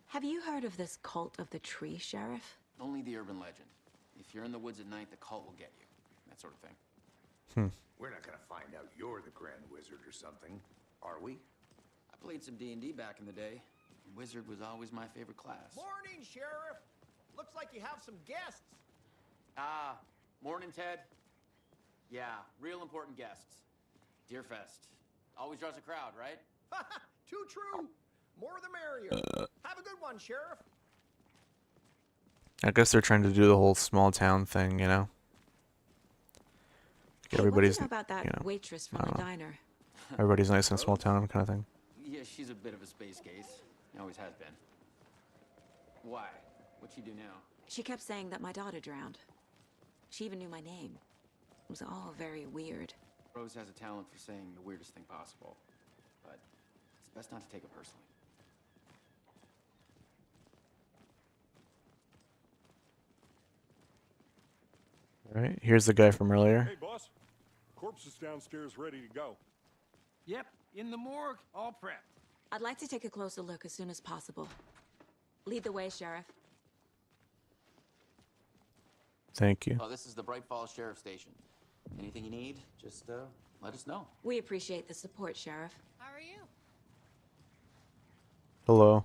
Have you heard of this cult of the tree, Sheriff? Only the urban legend. If you're in the woods at night, the cult will get you. That sort of thing. We're not gonna find out you're the Grand Wizard or something, are we? I played some D&D back in the day. Wizard was always my favorite class. Morning, Sheriff. Looks like you have some guests. Morning, Ted. Yeah, real important guests. Deerfest. Always draws a crowd, right? Too true. More the merrier. Have a good one, Sheriff. I guess they're trying to do the whole small town thing, you know? Get everybody's, what do you know about that waitress from the diner? Everybody's nice in a small town kind of thing. Yeah, she's a bit of a space case. Always has been. Why? What'd she do now? She kept saying that my daughter drowned. She even knew my name. It was all very weird. Rose has a talent for saying the weirdest thing possible. But it's best not to take it personally. Alright, here's the guy from earlier. Hey, boss. Corpse is downstairs ready to go. Yep, in the morgue, all prepped. I'd like to take a closer look as soon as possible. Lead the way, Sheriff. Thank you. Oh, this is the Bright Falls Sheriff Station. Anything you need, just let us know. We appreciate the support, Sheriff. How are you? Hello.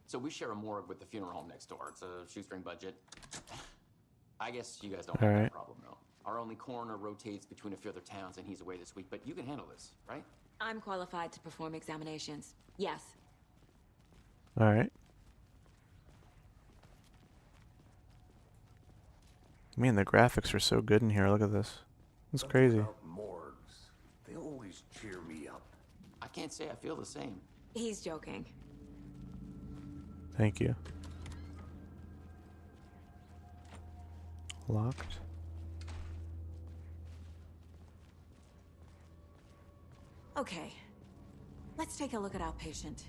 So we share a morgue with the funeral home next door. It's a shoestring budget. I guess you guys don't have that problem, though. Our only coroner rotates between a few other towns, and he's away this week. But you can handle this, right? I'm qualified to perform examinations. Yes. Alright. Man, the graphics are so good in here. Look at this. It's crazy. Morgues. They always cheer me up. I can't say I feel the same. He's joking. Thank you. Locked. Okay. Let's take a look at our patient.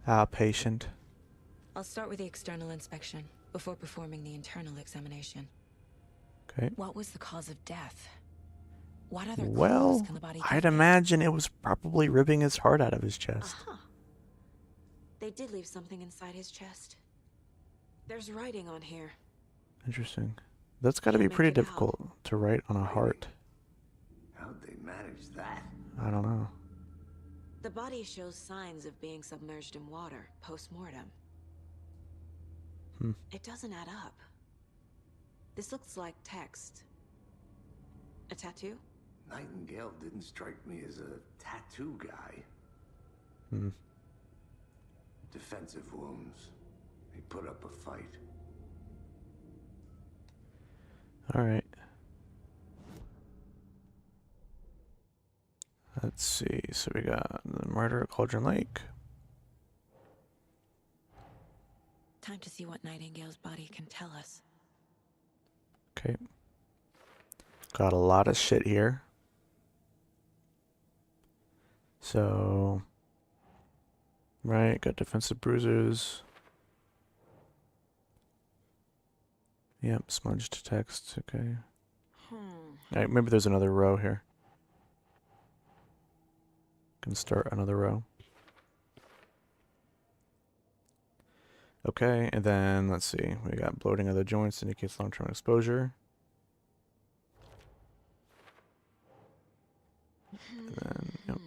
Our patient. I'll start with the external inspection before performing the internal examination. Okay. What was the cause of death? What other Well, clues can the body I'd contain? imagine it was probably ripping his heart out of his chest. They did leave something inside his chest. There's writing on here. Interesting. That's got to be pretty difficult to write on a heart. How'd they manage that? I don't know. The body shows signs of being submerged in water post-mortem. It doesn't add up. This looks like text. A tattoo? Nightingale didn't strike me as a tattoo guy. Defensive wounds. He put up a fight. Alright. Let's see. So we got the murder at Cauldron Lake. Time to see what Nightingale's body can tell us. Okay. Got a lot of shit here. So, right, got defensive bruisers. Yep, smudged text, okay. Alright, maybe there's another row here. Can start another row. Okay, and then let's see. We got bloating of the joints indicates long-term exposure. And then, yep.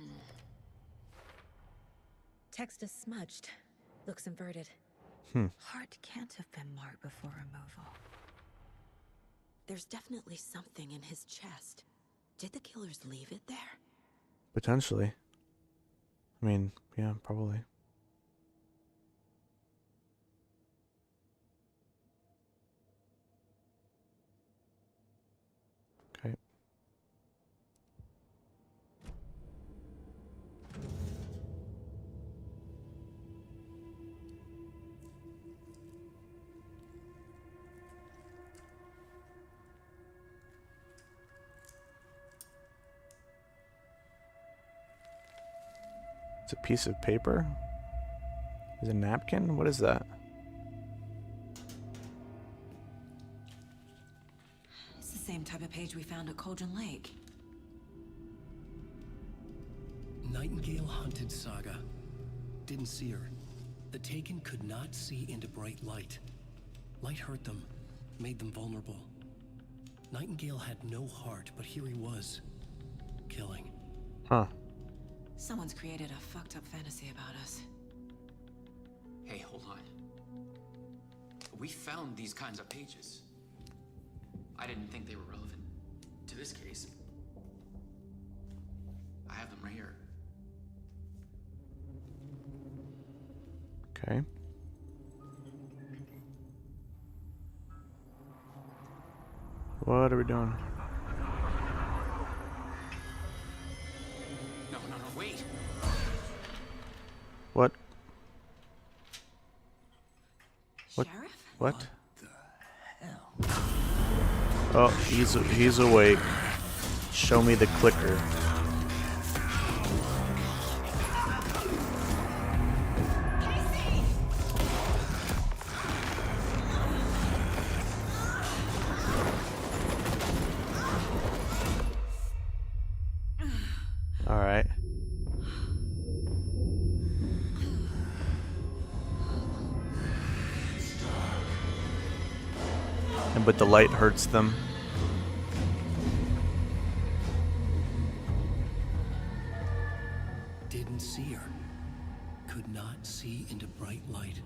Text is smudged. Looks inverted. Heart can't have been marked before removal. There's definitely something in his chest. Did the killers leave it there? Potentially. I mean, yeah, probably. Okay. It's a piece of paper? Is it a napkin? What is that? It's the same type of page we found at Cauldron Lake. Nightingale hunted Saga. Didn't see her. The Taken could not see into bright light. Light hurt them, made them vulnerable. Nightingale had no heart, but here he was, killing. Huh. Someone's created a fucked up fantasy about us. Hey, hold on. We found these kinds of pages. I didn't think they were relevant to this case. I have them right here. Okay. What are we doing? No, wait. What? What? Sheriff? What? Oh, he's awake. Show me the clicker. All right. But the light hurts them. Didn't see her. Could not see into bright light.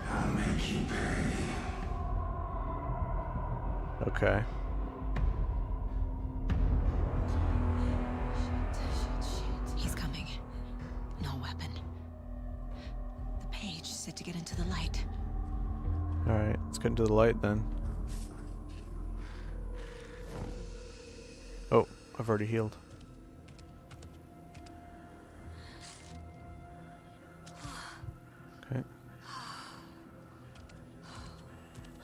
I'll make you pay. Okay. He's coming. No weapon. The page said to get into the light. Alright, let's get into the light then. Oh, I've already healed. Okay.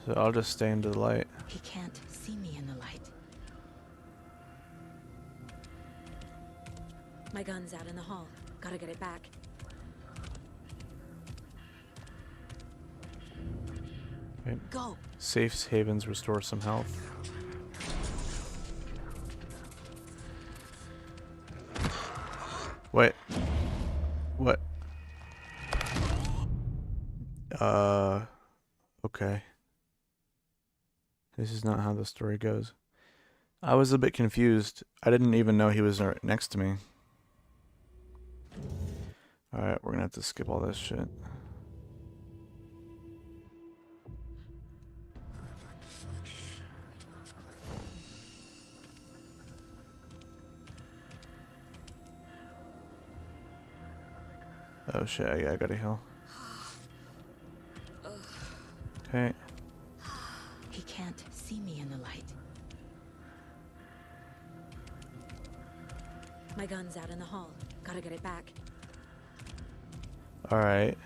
So I'll just stay into the light. He can't see me in the light. My gun's out in the hall. Gotta get it back. Okay. Go. Safe havens restore some health. Wait. What? Okay. This is not how the story goes. I was a bit confused. I didn't even know he was right next to me. Alright, we're gonna have to skip all this shit. Oh shit, I gotta heal. Okay. He can't see me in the light. My gun's out in the hall. Gotta get it back. Alright.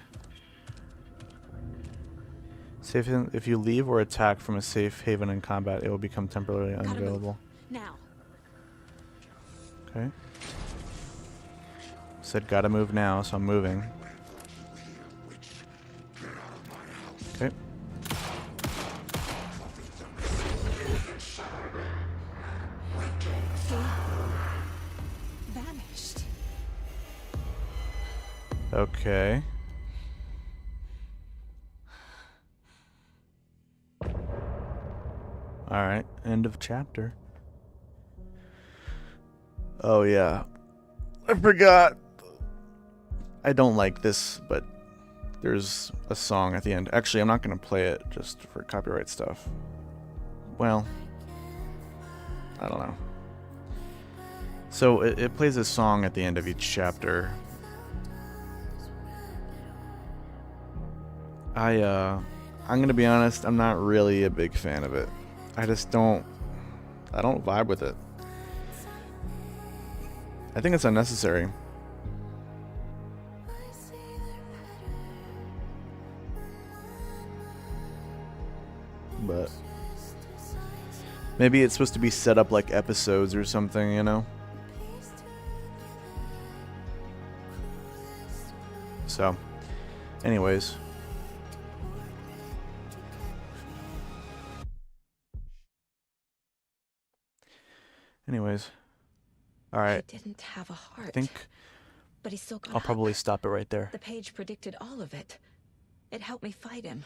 Safe haven, if you leave or attack from a safe haven in combat, it will become temporarily unavailable. Now. Okay. Said gotta move now, so I'm moving. Okay. Vanished. Okay. Alright, end of chapter. Oh yeah. I forgot. I don't like this, but there's a song at the end. Actually, I'm not going to play it just for copyright stuff. Well, I don't know. So it plays a song at the end of each chapter. I'm going to be honest, I'm not really a big fan of it. I don't vibe with it. I think it's unnecessary. But maybe it's supposed to be set up like episodes or something, you know? So, anyways. Alright. He didn't have a heart. I think but he still got I'll probably stop it right there. The page predicted all of it. It helped me fight him.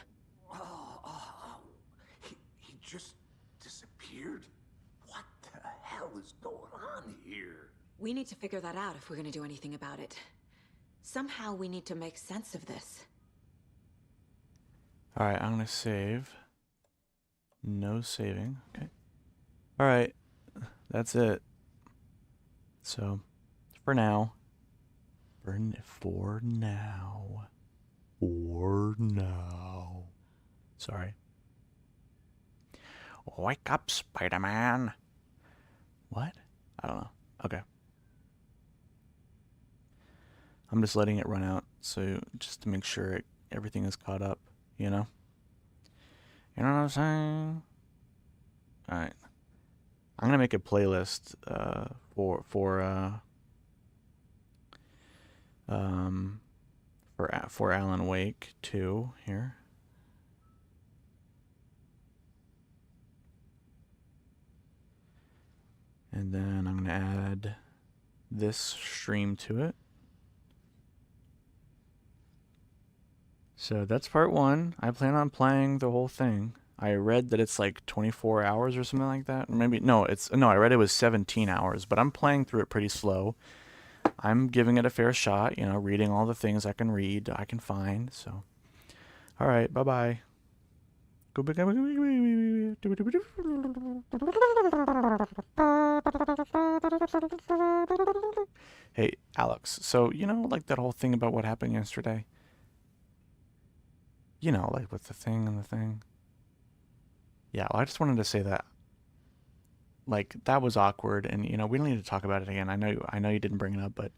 He just disappeared? What the hell is going on here? We need to figure that out if we're going to do anything about it. Somehow we need to make sense of this. Alright, I'm going to save. No saving. Okay. Alright. That's it. So, for now. For now. Sorry. Wake up, Spider-Man. What? I don't know. Okay. I'm just letting it run out, so just to make sure everything is caught up, you know? You know what I'm saying? Alright. I'm gonna make a playlist for Alan Wake 2 here. And then I'm gonna add this stream to it. So that's part 1. I plan on playing the whole thing. I read that it's like 24 hours or something like that. Maybe no, I read it was 17 hours, but I'm playing through it pretty slow. I'm giving it a fair shot, you know, reading all the things I can read, I can find. So, all right, bye-bye. Hey, Alex, so, you know, like that whole thing about what happened yesterday? You know, like with the thing and the thing. Yeah, well, I just wanted to say that. Like, that was awkward, and, you know, we don't need to talk about it again. I know you didn't bring it up, but